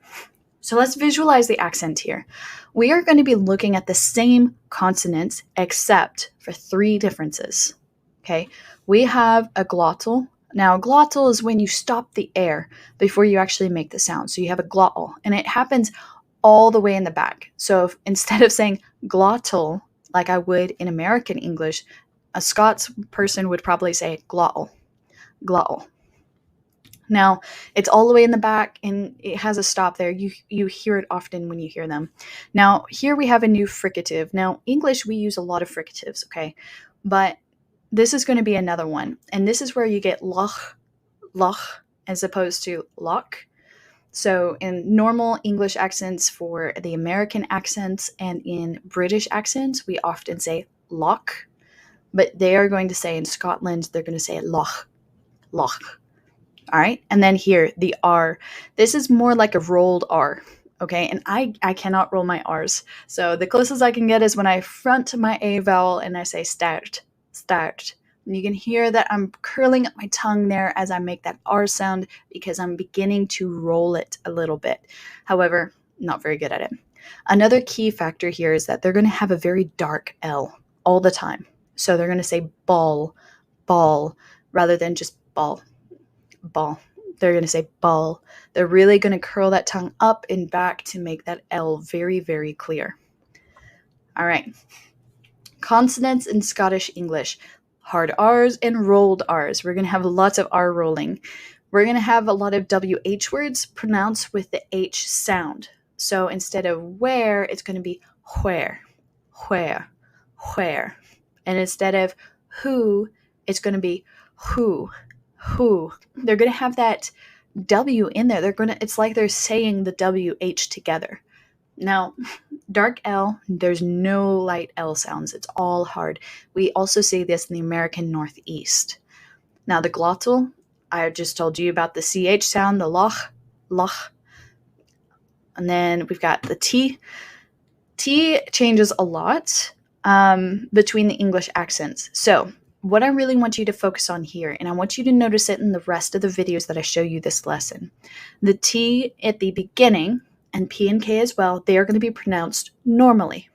So let's visualize the accent here. We are going to be looking at the same consonants except for 3 differences. Okay, we have a glottal. Now, a glottal is when you stop the air before you actually make the sound. So you have a glottal, and it happens all the way in the back. So instead of saying glottal, like I would in American English, a Scots person would probably say glottal. Now, it's all the way in the back, and it has a stop there. You hear it often when you hear them. Now, here we have a new fricative. Now, English, we use a lot of fricatives, okay? But this is going to be another one. And this is where you get loch, as opposed to loch. So in normal English accents for the American accents and in British accents, we often say loch. But they are going to say in Scotland, they're going to say loch. All right. And then here, the R. This is more like a rolled R. Okay. And I cannot roll my R's. So the closest I can get is when I front my A vowel and I say start. You can hear that I'm curling up my tongue there as I make that R sound because I'm beginning to roll it a little bit. However, not very good at it. Another key factor here is that they're going to have a very dark L all the time. So they're going to say ball, ball, rather than just ball, ball. They're going to say ball. They're really going to curl that tongue up and back to make that L very, very clear. All right. Consonants in Scottish English. Hard R's and rolled R's. We're going to have lots of R rolling. We're going to have a lot of WH words pronounced with the H sound. So instead of where, it's going to be where, where, where. And instead of who, it's going to be who, who. They're going to have that W in there. It's like they're saying the WH together. Now, dark L, there's no light L sounds. It's all hard. We also say this in the American Northeast. Now, the glottal, I just told you about the CH sound, the loch, loch. And then we've got the T. T changes a lot between the English accents. So what I really want you to focus on here, and I want you to notice it in the rest of the videos that I show you this lesson. The T at the beginning, and P and K as well, they are going to be pronounced normally.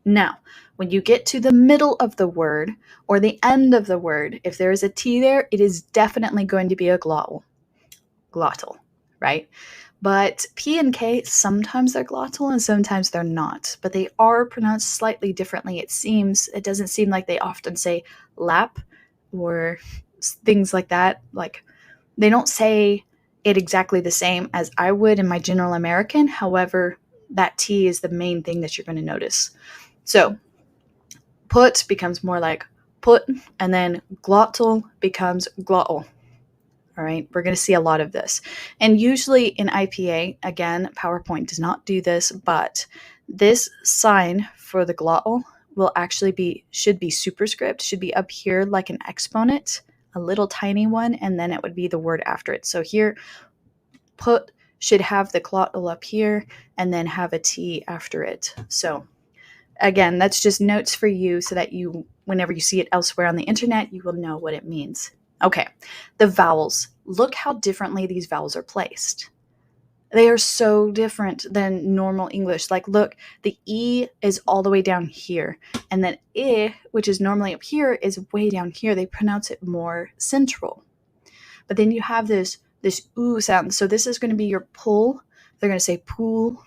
Now, when you get to the middle of the word or the end of the word, if there is a T there, it is definitely going to be a glottal, right? But P and K, sometimes they're glottal and sometimes they're not, but they are pronounced slightly differently. It doesn't seem like they often say lap or things like that. Like, they don't say it exactly the same as I would in my general American. However, that T is the main thing that you're going to notice. So put becomes more like put, and then glottal becomes glottal. All right, we're going to see a lot of this. And usually in IPA, again, PowerPoint does not do this, but this sign for the glottal will actually should be superscript, should be up here like an exponent, a little tiny one, and then it would be the word after it. So here, put should have the glottal up here and then have a T after it. So again, that's just notes for you so that whenever you see it elsewhere on the internet, you will know what it means. Okay, the vowels. Look how differently these vowels are placed. They are so different than normal English. Like, look, the E is all the way down here. And then I, which is normally up here, is way down here. They pronounce it more central. But then you have this oo sound. So this is going to be your pull. They're going to say pool.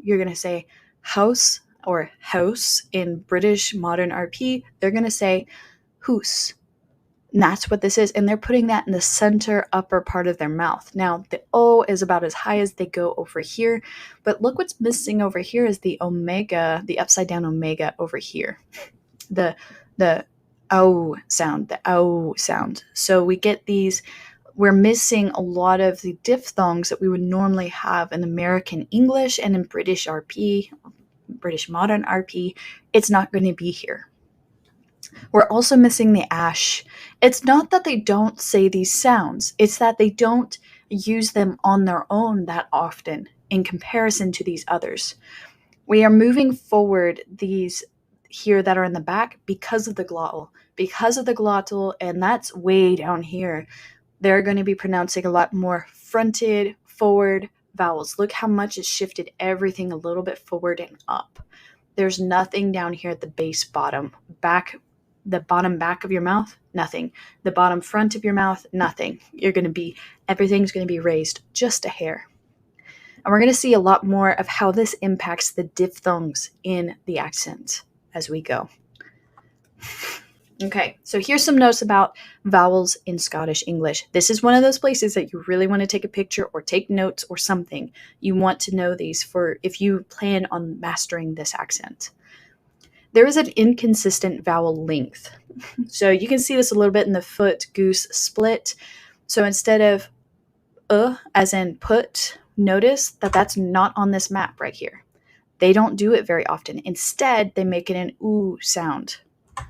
You're going to say house or house in British modern RP. They're going to say hoose. And that's what this is. And they're putting that in the center upper part of their mouth. Now, the O is about as high as they go over here. But look what's missing over here is the omega, the upside down omega over here. The O sound, the O sound. So we get these, we're missing a lot of the diphthongs that we would normally have in American English and in British RP, British modern RP. It's not going to be here. We're also missing the ash. It's not that they don't say these sounds. It's that they don't use them on their own that often in comparison to these others. We are moving forward these here that are in the back because of the glottal. Because of the glottal, and that's way down here, they're going to be pronouncing a lot more fronted, forward vowels. Look how much it's shifted everything a little bit forward and up. There's nothing down here at the base bottom. The bottom back of your mouth, nothing. The bottom front of your mouth, nothing. Everything's going to be raised just a hair. And we're going to see a lot more of how this impacts the diphthongs in the accent as we go. Okay, so here's some notes about vowels in Scottish English. This is one of those places that you really want to take a picture or take notes or something. You want to know these for if you plan on mastering this accent. There is an inconsistent vowel length. So you can see this a little bit in the foot goose split. So instead of as in put, notice that that's not on this map right here. They don't do it very often. Instead, they make it an oo sound.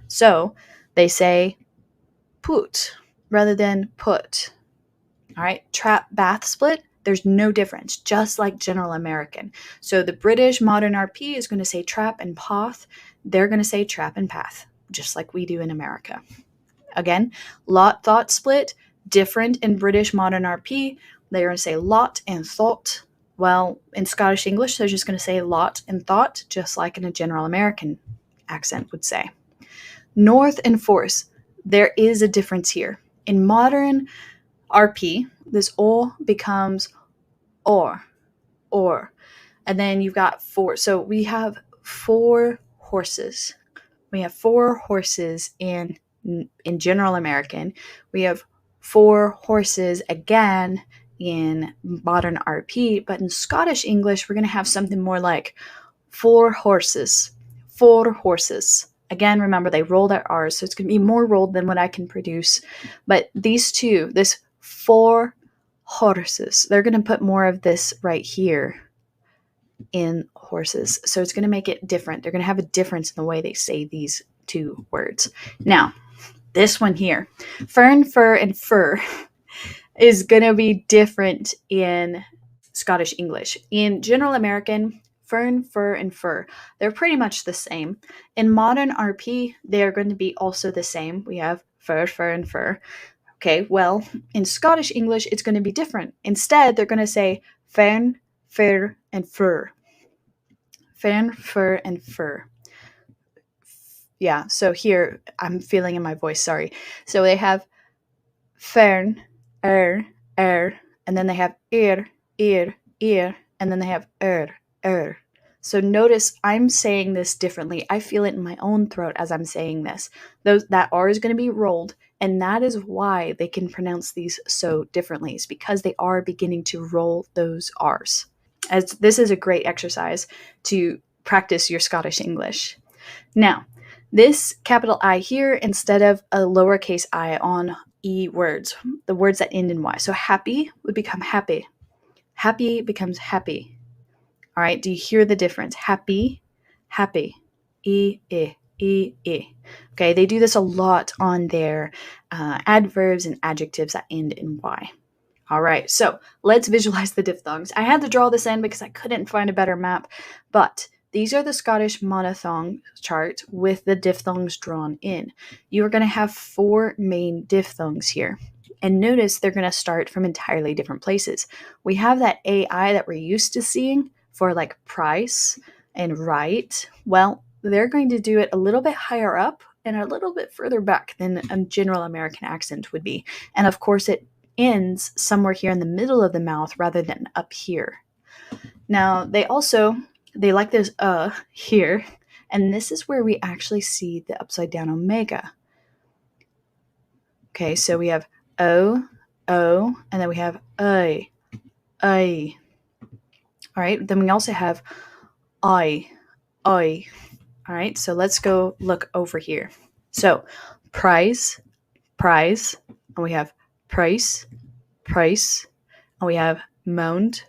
So they say put rather than put. All right, trap bath split. There's no difference, just like general American. So the British modern RP is going to say trap and path. They're going to say trap and path, just like we do in America. Again, lot, thought split, different in British modern RP. They're going to say lot and thought. Well, in Scottish English, they're just going to say lot and thought, just like in a general American accent would say. North and force. There is a difference here. In modern RP, this O becomes or. And then you've got four. So we have 4 horses. We have 4 horses in general American. We have 4 horses again in modern RP, but in Scottish English, we're going to have something more like 4 horses. 4 horses. Again, remember they roll their R's, so it's going to be more rolled than what I can produce. But these two, this 4 horses, they're going to put more of this right here in horses. So it's going to make it different. They're going to have a difference in the way they say these 2 words. Now, this one here, fern, fur, and fur is going to be different in Scottish English. In general American, fern, fur, and fur, they're pretty much the same. In modern RP, they are going to be also the same. We have fur, fur, and fur. Okay, well, in Scottish English, it's going to be different. Instead, they're going to say fern, fur, and fur. Fern, fur, and fur. Yeah, so here, I'm feeling in my voice, sorry. So they have fern, and then they have ear, and then they have So notice I'm saying this differently. I feel it in my own throat as I'm saying this. That R is going to be rolled, and that is why they can pronounce these so differently. It's because they are beginning to roll those R's. As this is a great exercise to practice your Scottish English. Now, this capital I here instead of a lowercase I on E words, the words that end in Y. So happy would become happy. Happy becomes happy. All right, do you hear the difference? Happy, happy. E. Okay, they do this a lot on their adverbs and adjectives that end in Y. All right, so let's visualize the diphthongs. I had to draw this in because I couldn't find a better map, but these are the Scottish monophthong chart with the diphthongs drawn in. You are going to have 4 main diphthongs here. And notice they're going to start from entirely different places. We have that AI that we're used to seeing for like price and right. Well, they're going to do it a little bit higher up and a little bit further back than a general American accent would be. And of course, it ends somewhere here in the middle of the mouth rather than up here. Now, they like this here, and this is where we actually see the upside down omega. Okay, so we have O, and then we have A. All right, then we also have I. All right, so let's go look over here. So price, and we have price, and we have mound,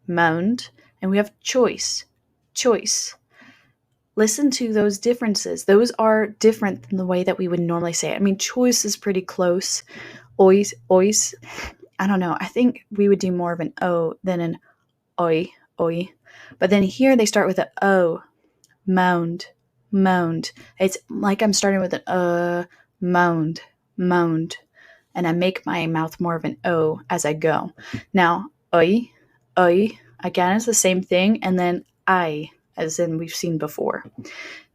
and we have choice. Listen to those differences. Those are different than the way that we would normally say it. I mean, choice is pretty close. Ois. I don't know. I think we would do more of an O than an oi. But then here they start with an O. Mound. It's like I'm starting with an mound. And I make my mouth more of an O as I go. Now, oi, again, is the same thing, and then I, as in we've seen before.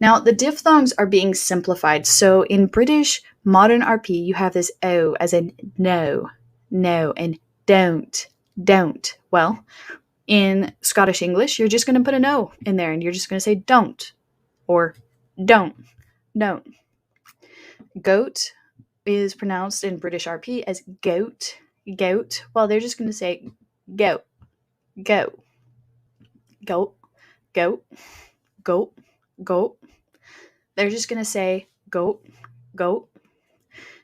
Now, the diphthongs are being simplified. So in British modern RP, you have this O as in no, and don't. Well, in Scottish English, you're just going to put an O in there, and you're just going to say don't, or don't. Goat is pronounced in British RP as goat. Well, they're just going to say goat. They're just going to say goat.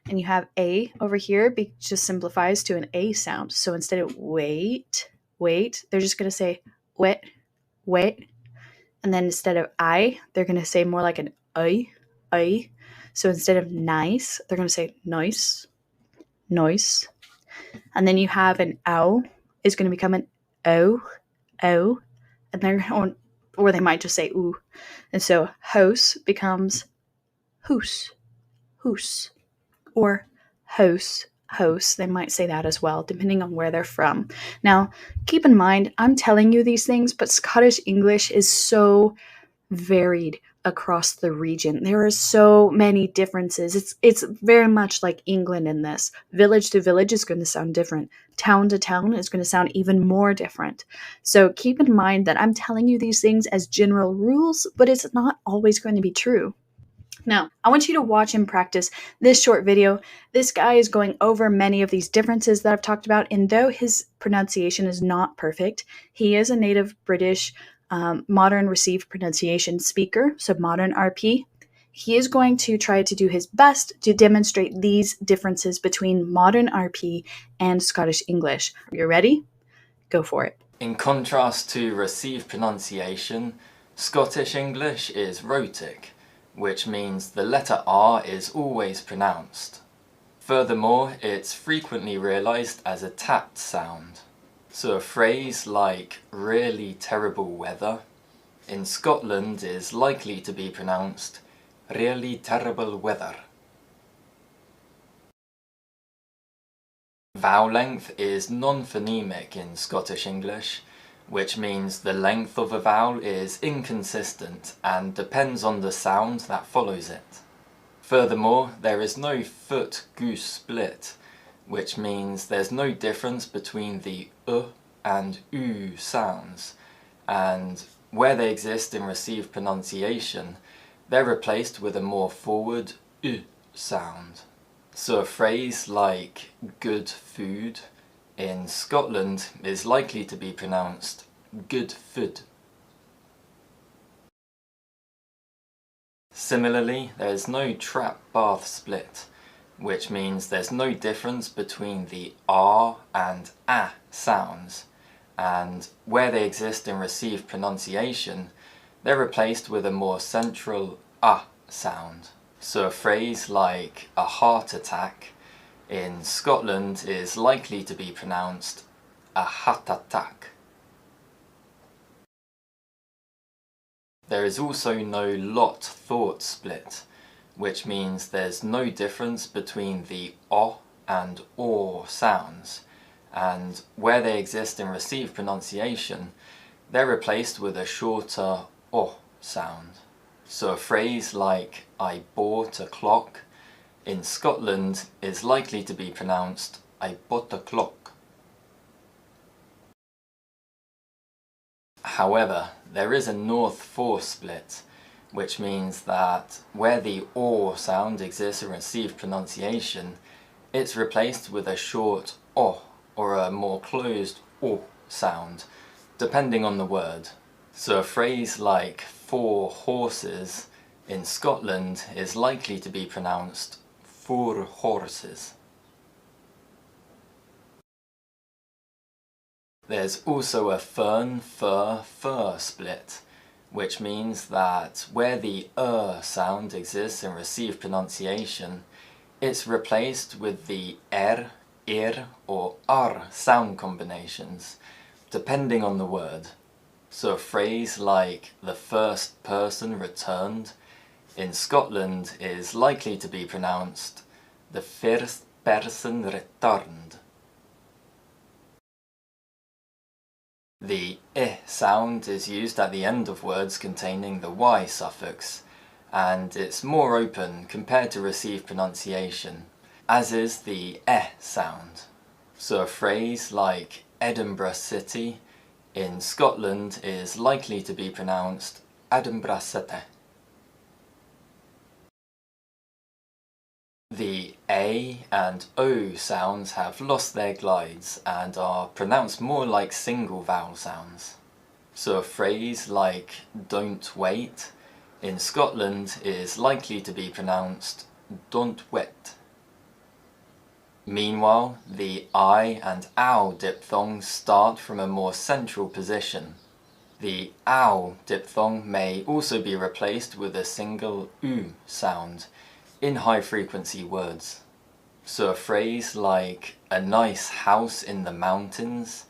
And you have A over here, just simplifies to an A sound. So instead of wait, they're just going to say wet. And then instead of I, they're going to say more like an I. So instead of nice, they're going to say noise. And then you have an ow is going to become an O. And they're or they might just say ooh. And so house becomes hoose. or house. House, they might say that as well, depending on where they're from. Now, keep in mind, I'm telling you these things, but Scottish English is so varied across the region. There are so many differences. It's very much like England in this. Village to village is going to sound different. Town to town is going to sound even more different. So keep in mind that I'm telling you these things as general rules, but it's not always going to be true. Now, I want you to watch and practice this short video. This guy is going over many of these differences that I've talked about, and though his pronunciation is not perfect, he is a native British modern received pronunciation speaker, so modern RP. He is going to try to do his best to demonstrate these differences between modern RP and Scottish English. Are you ready? Go for it. In contrast to received pronunciation, Scottish English is rhotic, which means the letter R is always pronounced. Furthermore, it's frequently realised as a tapped sound. So a phrase like really terrible weather in Scotland is likely to be pronounced really terrible weather. Vowel length is non-phonemic in Scottish English, which means the length of a vowel is inconsistent and depends on the sound that follows it. Furthermore, there is no foot-goose split, which means there's no difference between the and U sounds, and where they exist in received pronunciation, they're replaced with a more forward U sound. So a phrase like good food in Scotland is likely to be pronounced good food. Similarly, there is no trap bath split, which means there's no difference between the R and A sounds, and where they exist in received pronunciation, they're replaced with a more central A sound. So a phrase like a heart attack in Scotland is likely to be pronounced a hat attack. There is also no lot thought split, which means there's no difference between the O and OR sounds, and where they exist in received pronunciation, they're replaced with a shorter O sound. So a phrase like I bought a clock in Scotland is likely to be pronounced I bought a clock. However, there is a north-4 split, which means that where the OR sound exists in received pronunciation, it's replaced with a short O or a more closed O sound, depending on the word. So a phrase like 4 horses in Scotland is likely to be pronounced 4 horses. There's also a fern, fur split, which means that where the sound exists in received pronunciation, it's replaced with the ir, or r sound combinations, depending on the word. So a phrase like the first person returned in Scotland is likely to be pronounced the first person returned. The I sound is used at the end of words containing the Y suffix, and it's more open compared to received pronunciation, as is the E sound. So a phrase like Edinburgh City in Scotland is likely to be pronounced Edinburgh City. The A and O sounds have lost their glides and are pronounced more like single vowel sounds. So a phrase like don't wait in Scotland is likely to be pronounced don't wet. Meanwhile, the I and ow diphthongs start from a more central position. The ow diphthong may also be replaced with a single U sound in high-frequency words. So a phrase like a nice house in the mountains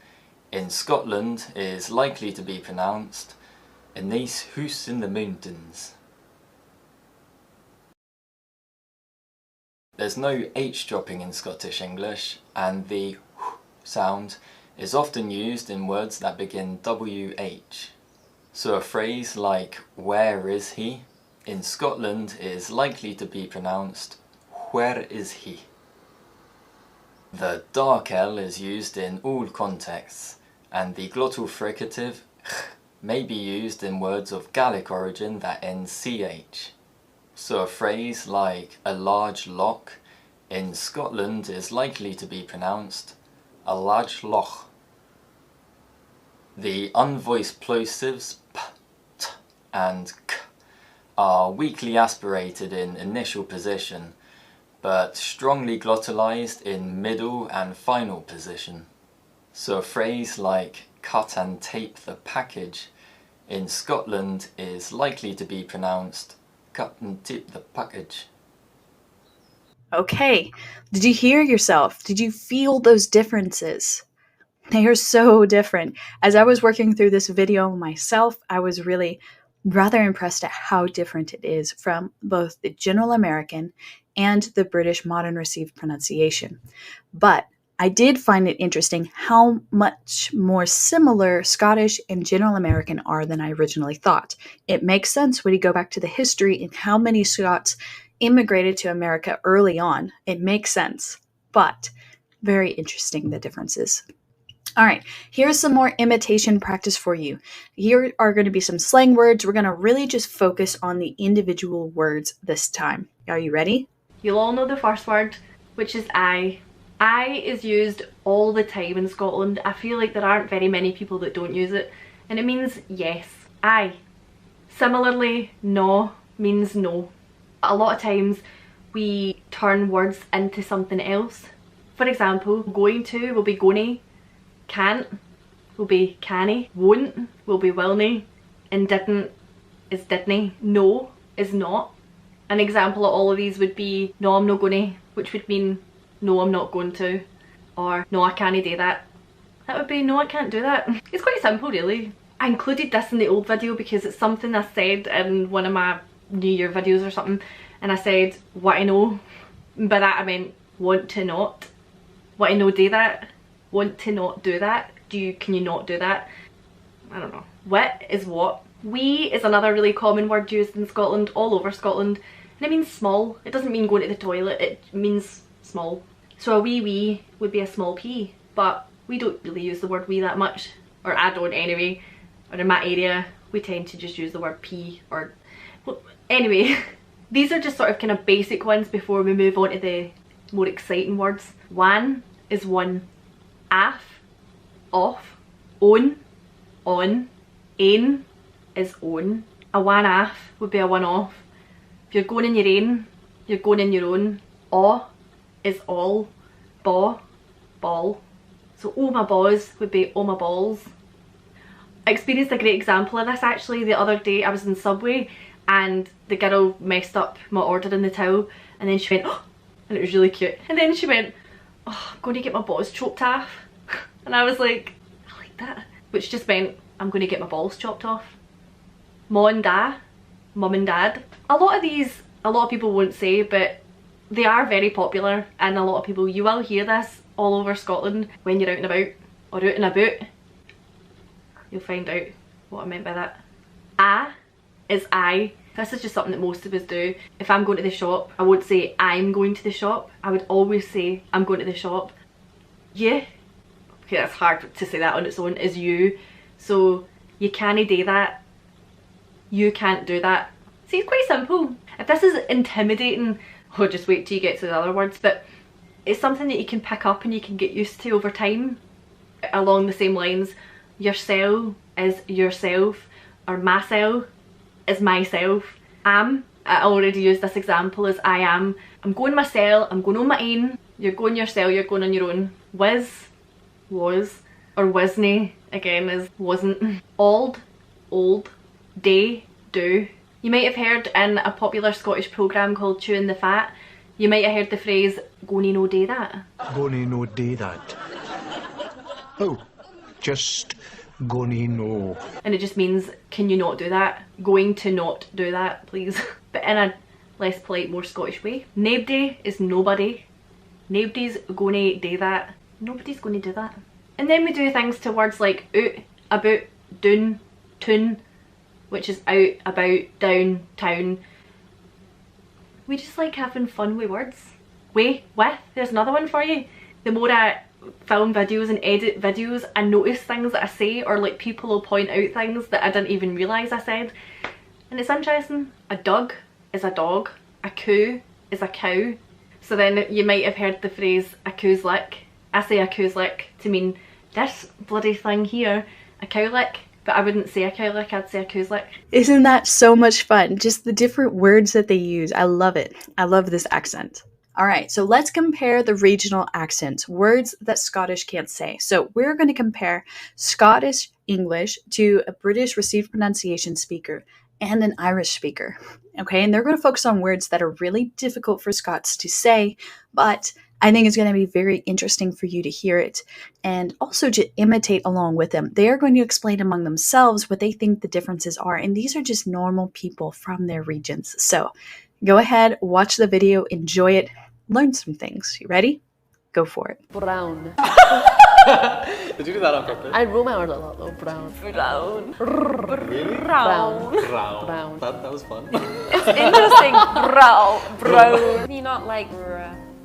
in Scotland is likely to be pronounced a nice house in the mountains. There's no H dropping in Scottish English, and the sound is often used in words that begin WH. So a phrase like, where is he, in Scotland is likely to be pronounced, where is he? The dark L is used in all contexts, and the glottal fricative may be used in words of Gaelic origin that end CH. So a phrase like a large loch in Scotland is likely to be pronounced a large loch. The unvoiced plosives p, t and k are weakly aspirated in initial position, but strongly glottalized in middle and final position. So a phrase like cut and tape the package in Scotland is likely to be pronounced cut and tape the package. Okay, did you hear yourself? Did you feel those differences? They are so different. As I was working through this video myself, I was really rather impressed at how different it is from both the General American and the British Modern Received Pronunciation. But I did find it interesting how much more similar Scottish and General American are than I originally thought. It makes sense when you go back to the history and how many Scots immigrated to America early on. It makes sense, but very interesting, the differences. All right, here's some more imitation practice for you. Here are going to be some slang words. We're going to really just focus on the individual words this time. Are you ready? You'll all know the first word, which is I. I is used all the time in Scotland. I feel like there aren't very many people that don't use it, and it means yes, I. Similarly, no means no. A lot of times we turn words into something else. For example, going to will be gony, can't will be canny, won't will be willney, and didn't is didn't, no is not. An example of all of these would be no, I'm not gonna, which would mean no, I'm not going to, or no, I can't do that. That would be no, I can't do that. It's quite simple really. I included this in the old video because it's something I said in one of my New Year videos or something, and I said what I know. By that I meant want to not. What I know do that. Want to not do that. Can you not do that? I don't know. What is what. Wee is another really common word used in Scotland, all over Scotland, and it means small. It doesn't mean going to the toilet, it means small. So a wee would be a small pea, but we don't really use the word wee that much, or I don't anyway, or in my area we tend to just use the word pea, or well, anyway. These are just sort of kind of basic ones before we move on to the more exciting words. One is one, aff, off, on, ain is own. A one aff would be a one off. If you're going in your ain, you're going in your own. Aw is all, baw, ball. So oh my balls would be oh my balls. I experienced a great example of this actually the other day. I was in Subway and the girl messed up my order in the till, and then she went, oh, and it was really cute, and then she went, oh, I'm going to get my balls chopped off. And I was like, I like that, which just meant I'm going to get my balls chopped off. Ma and da, mum and dad. A lot of these, a lot of people won't say, but they are very popular, and a lot of people, you will hear this all over Scotland when you're out and about, or out and about. You'll find out what I meant by that. A is I. This is just something that most of us do. If I'm going to the shop, I won't say I'm going to the shop. I would always say I'm going to the shop. Yeah. Okay, that's hard to say that on its own, is you. So you can't do that. You can't do that. See, it's quite simple. If this is intimidating, oh, just wait till you get to the other words, but it's something that you can pick up and you can get used to over time. Along the same lines, yourself is yourself, or myself is myself. I already used this example as I am. I'm going myself, I'm going on my own. You're going yourself, you're going on your own. Whiz, was, or wasn't, again is wasn't. Old, old, day, do. You might have heard in a popular Scottish programme called Chewing the Fat, you might have heard the phrase, gonna no day that. Gonna no day that. Oh, just gonna no. And it just means, can you not do that? Going to not do that, please. But in a less polite, more Scottish way. Naebody is nobody. Nobody's gonna do that. Nobody's gonna do that. And then we do things to words like out, about, doon, tune, which is out, about, down, town. We just like having fun with words. With, there's another one for you. The more I film videos and edit videos, I notice things that I say, or like people will point out things that I didn't even realise I said. And it's interesting. A dog is a dog. A coo is a cow. So then you might have heard the phrase a coo's lick. I say a coo's lick to mean this bloody thing here, a cow lick. But I wouldn't say a cow lick, I'd say a coo's lick. Isn't that so much fun? Just the different words that they use. I love it. I love this accent. All right, so let's compare the regional accents, words that Scottish can't say. So we're going to compare Scottish English to a British received pronunciation speaker and an Irish speaker. Okay, and they're going to focus on words that are really difficult for Scots to say, but I think it's going to be very interesting for you to hear it and also to imitate along with them. They are going to explain among themselves what they think the differences are, and these are just normal people from their regions. So go ahead, watch the video, enjoy it, learn some things. You ready? Go for it. Brown. Did you do that on purpose? I roll my R's a lot though. Brown. Brown. Really? Brown. Brown. Brown. That was fun. It's interesting. Brown. You're not like...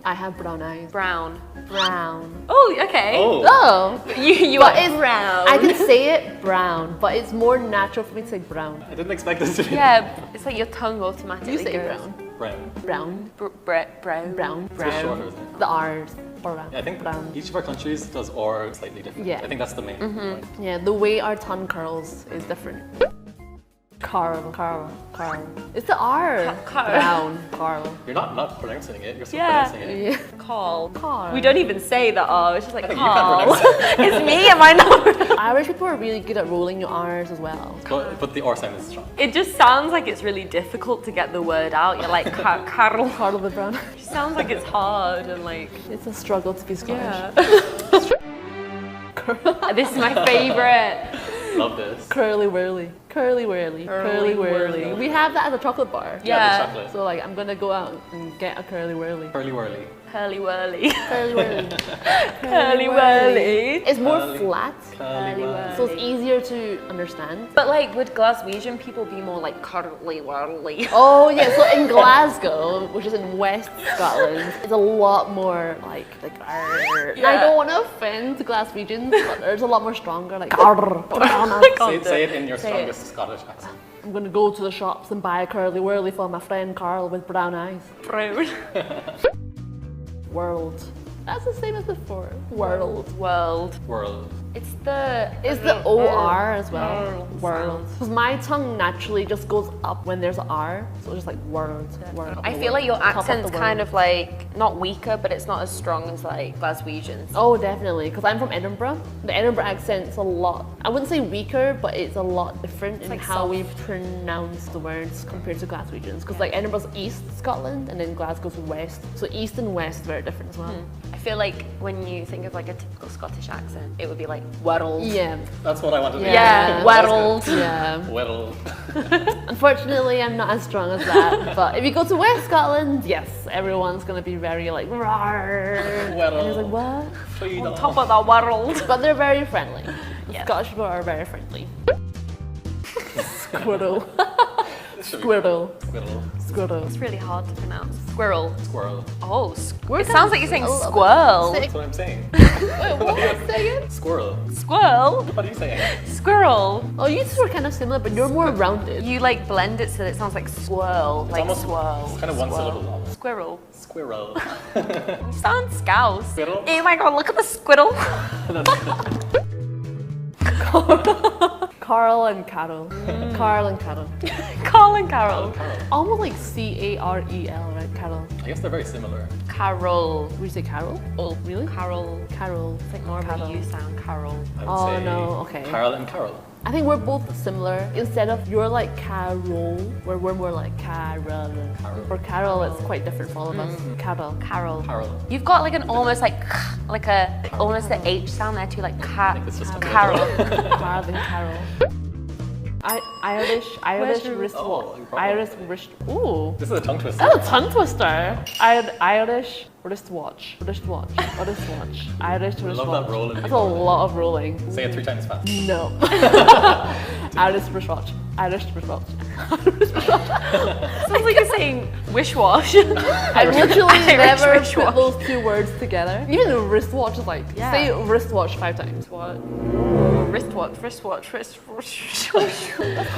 I have brown eyes. Brown. Brown. Oh, okay. Oh. You are brown. I can say it brown, but it's more natural for me to say brown. I didn't expect this to be. Yeah, it's like your tongue automatically You say goes. brown. Brown. Brown. Brown. It's just shorter, isn't it? The R's. Brown. Yeah, I think brown. each of our countries does or slightly different. Yeah. I think that's the main point. Yeah, the way our tongue curls is different. Carl. It's the R. Brown. Carl. You're not pronouncing it. You're still pronouncing it. Yeah. Carl. Carl. We don't even say the R. It's just like I think Carl. you can't pronounce It's me. Am I not? Irish people are really good at rolling your R's as well. But the R sound is strong. It just sounds like it's really difficult to get the word out. You're like Carl. Carl with brown. It sounds like it's hard and like. It's a struggle to be Scottish. Yeah. This is my favorite. Love this. Curly whirly. Curly whirly. Curly whirly. We have that as a chocolate bar. Yeah. The chocolate. So like I'm gonna go out and get a curly whirly. Curly whirly. Curly whirly. Curly whirly. Curly whirly. It's more flat. Curly whirly. So it's easier to understand. But like, would Glaswegian people be more like curly whirly? Oh yeah, so in Glasgow, which is in West Scotland, it's a lot more like arr. Yeah. I don't want to offend Glaswegians, but there's a lot more stronger like arr. Say it in your strongest Scottish accent. I'm gonna go to the shops and buy a curly whirly for my friend Carl with brown eyes. Brown. World. That's the same as before. World. World. It's the OR as well. World. Because my tongue naturally just goes up when there's an R, so it's just like world. World. I feel like your Top of the accent's world. kind of like not weaker, but it's not as strong as like Glaswegians. Oh, definitely. Because I'm from Edinburgh. The Edinburgh accent's a lot, I wouldn't say weaker, but it's a lot different in like how we soft. pronounce the words compared to Glaswegians. Because like Edinburgh's East Scotland and then Glasgow's West. So East and West is very different as well. I feel like when you think of like a typical Scottish accent, it would be like world. Yeah. That's what I wanted to do. Yeah, world. Yeah. World. Unfortunately, I'm not as strong as that. But if you go to West Scotland, yes, everyone's gonna be very like rawr. And it's like what? On top of the world. But they're very friendly. Yeah. Scottish people are very friendly. Squirrel. Squirrel. Squirrel. Squirrel. It's really hard to pronounce. Squirrel. Squirrel. Oh, it sounds like you're saying squirrel. That's what I'm saying. Wait, what? Say again? Squirrel. Squirrel. What are you saying? Squirrel. Oh, you two are kind of similar, but you're more rounded. You like blend it so that it sounds like swirl. It's like almost swirl. It's kind of one syllable almost. Squirrel. Squirrel. You sound scouse. Squirrel? Oh my god, look at the squirrel. Carl and Carol. Carl and Carol. Carl and Carol. Almost like C-A-R-E-L, right? Carol. I guess they're very similar. Carol. Would you say Carol? Oh, Really? Carol. Carol. It's like more of a you sound, Carol. I would Oh, say no, okay. Carol and Carol. I think we're both similar. Instead of you're like Carol, where we're more like Carol. For Carol, it's quite different for all of us. Carol. Carol. Carol. You've got like an almost like a almost the H sound there too, like I think it's just a Carol. Carol and Carol. Irish wristwatch. Irish wrist. Ooh. This is a tongue twister. That's a tongue twister. Irish wristwatch. Wristwatch. Irish wristwatch. love that roll in That's a before. lot of rolling. Say it 3 times fast. No. Irish wristwatch. Irish wristwatch. Sounds like you're saying wish-wash. I literally Irish never wristwatch. put those 2 words together. Even the wristwatch is like, Yeah. say wristwatch 5 times. What? Wristwatch.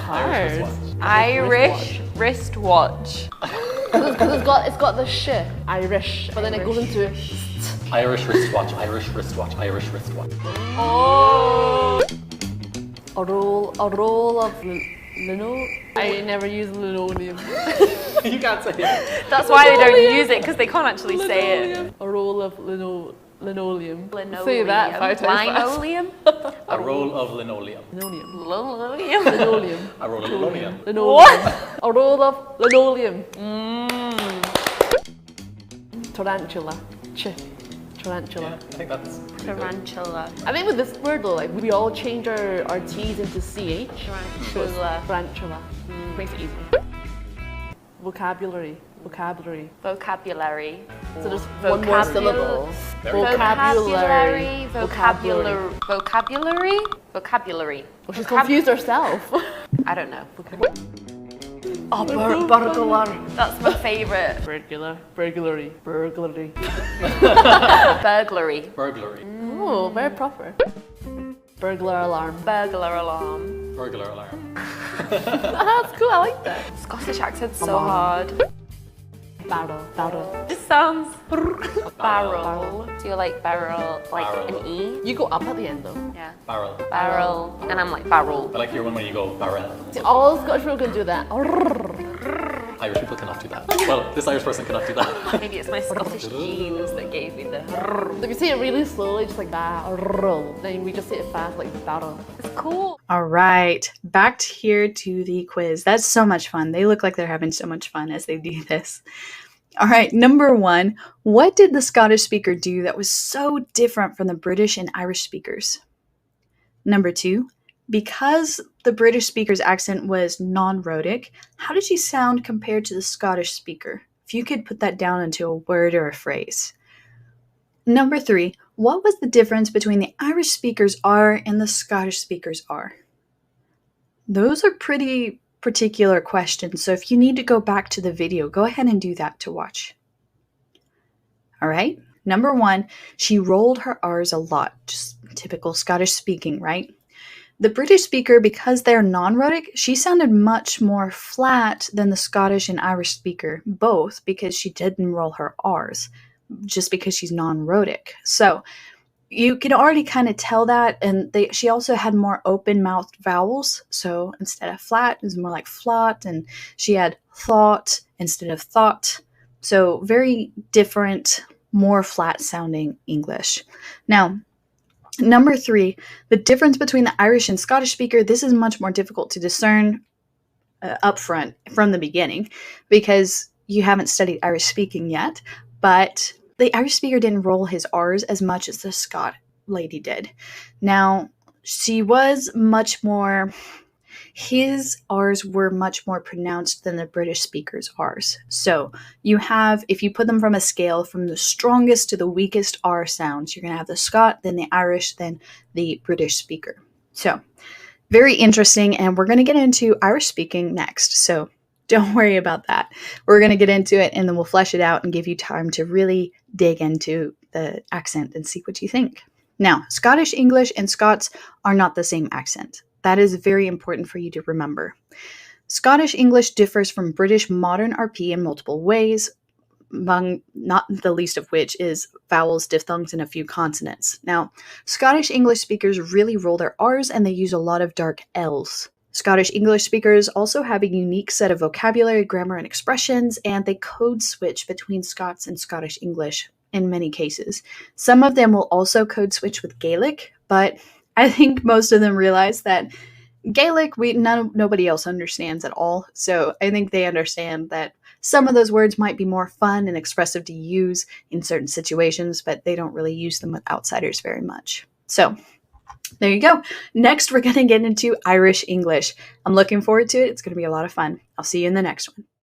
Hard. Irish wristwatch. Because it's got the sh, Irish, but then it goes into Irish wristwatch, Irish wristwatch, Irish wristwatch. Oh. a roll of lino. I never use linoleum. You can't say it. That's why they don't use it, because they can't actually say it. A roll of linoleum. Linoleum. Say that 5 times fast. Linoleum. A roll of linoleum. Linoleum. Linoleum. A roll of linoleum. Linoleum. A roll of linoleum. Tarantula. Tarantula. Yeah, I think that's pretty good. Tarantula. I think with this word though, like we all change our T's into CH. Tarantula. Tarantula. Makes it easy. Vocabulary. Vocabulary. So there's one more syllable. Vocabulary. Oh, she's confused herself. I don't know. Oh, burglar. That's my favourite. Burglary. Burglary. Oh, very proper. Burglar alarm. Burglar alarm. Burglar alarm. That's cool, I like that. Scottish accent's so hard. Barrel. This sounds barrel. Do you like barrel like an E? You go up at the end though. Yeah. Barrel. And I'm like barrel. I like your one when you go barrel. See, all Scottish people can do that. Irish people cannot do that. Well, this Irish person cannot do that. Maybe it's my Scottish genes that gave me the. If you say it really slowly, just like barrel, then we just say it fast, like barrel. It's cool. All right, back here to the quiz. That's so much fun. They look like they're having so much fun as they do this. All right, number 1. What did the Scottish speaker do that was so different from the British and Irish speakers? Number 2. Because the British speaker's accent was non-rhotic, how did she sound compared to the Scottish speaker? If you could put that down into a word or a phrase. Number 3. What was the difference between the Irish speaker's R and the Scottish speaker's R? Those are pretty particular questions, so if you need to go back to the video, go ahead and do that to watch. All right, number 1, she rolled her R's a lot, just typical Scottish speaking, right? The British speaker, because they're non-rhotic, she sounded much more flat than the Scottish and Irish speaker, both because she didn't roll her R's, just because she's non-rhotic. So you can already kind of tell that, and she also had more open-mouthed vowels, so instead of flat, it was more like flot, and she had thought instead of thought, so very different, more flat-sounding English. Now, number 3, the difference between the Irish and Scottish speaker, this is much more difficult to discern up front from the beginning, because you haven't studied Irish speaking yet, but the Irish speaker didn't roll his R's as much as the Scot lady did. Now, she was much more, his R's were much more pronounced than the British speaker's R's. So you have, if you put them from a scale from the strongest to the weakest R sounds, you're going to have the Scot, then the Irish, then the British speaker. So very interesting, and we're going to get into Irish speaking next. So don't worry about that. We're going to get into it, and then we'll flesh it out and give you time to really dig into the accent and see what you think. Now, Scottish English and Scots are not the same accent. That is very important for you to remember. Scottish English differs from British modern RP in multiple ways, among not the least of which is vowels, diphthongs, and a few consonants. Now, Scottish English speakers really roll their R's, and they use a lot of dark L's. Scottish English speakers also have a unique set of vocabulary, grammar, and expressions, and they code switch between Scots and Scottish English in many cases. Some of them will also code switch with Gaelic, but I think most of them realize that Gaelic, nobody else understands at all, so I think they understand that some of those words might be more fun and expressive to use in certain situations, but they don't really use them with outsiders very much. So, There you go. Next, we're going to get into Irish English. I'm looking forward to it. It's going to be a lot of fun. I'll see you in the next one.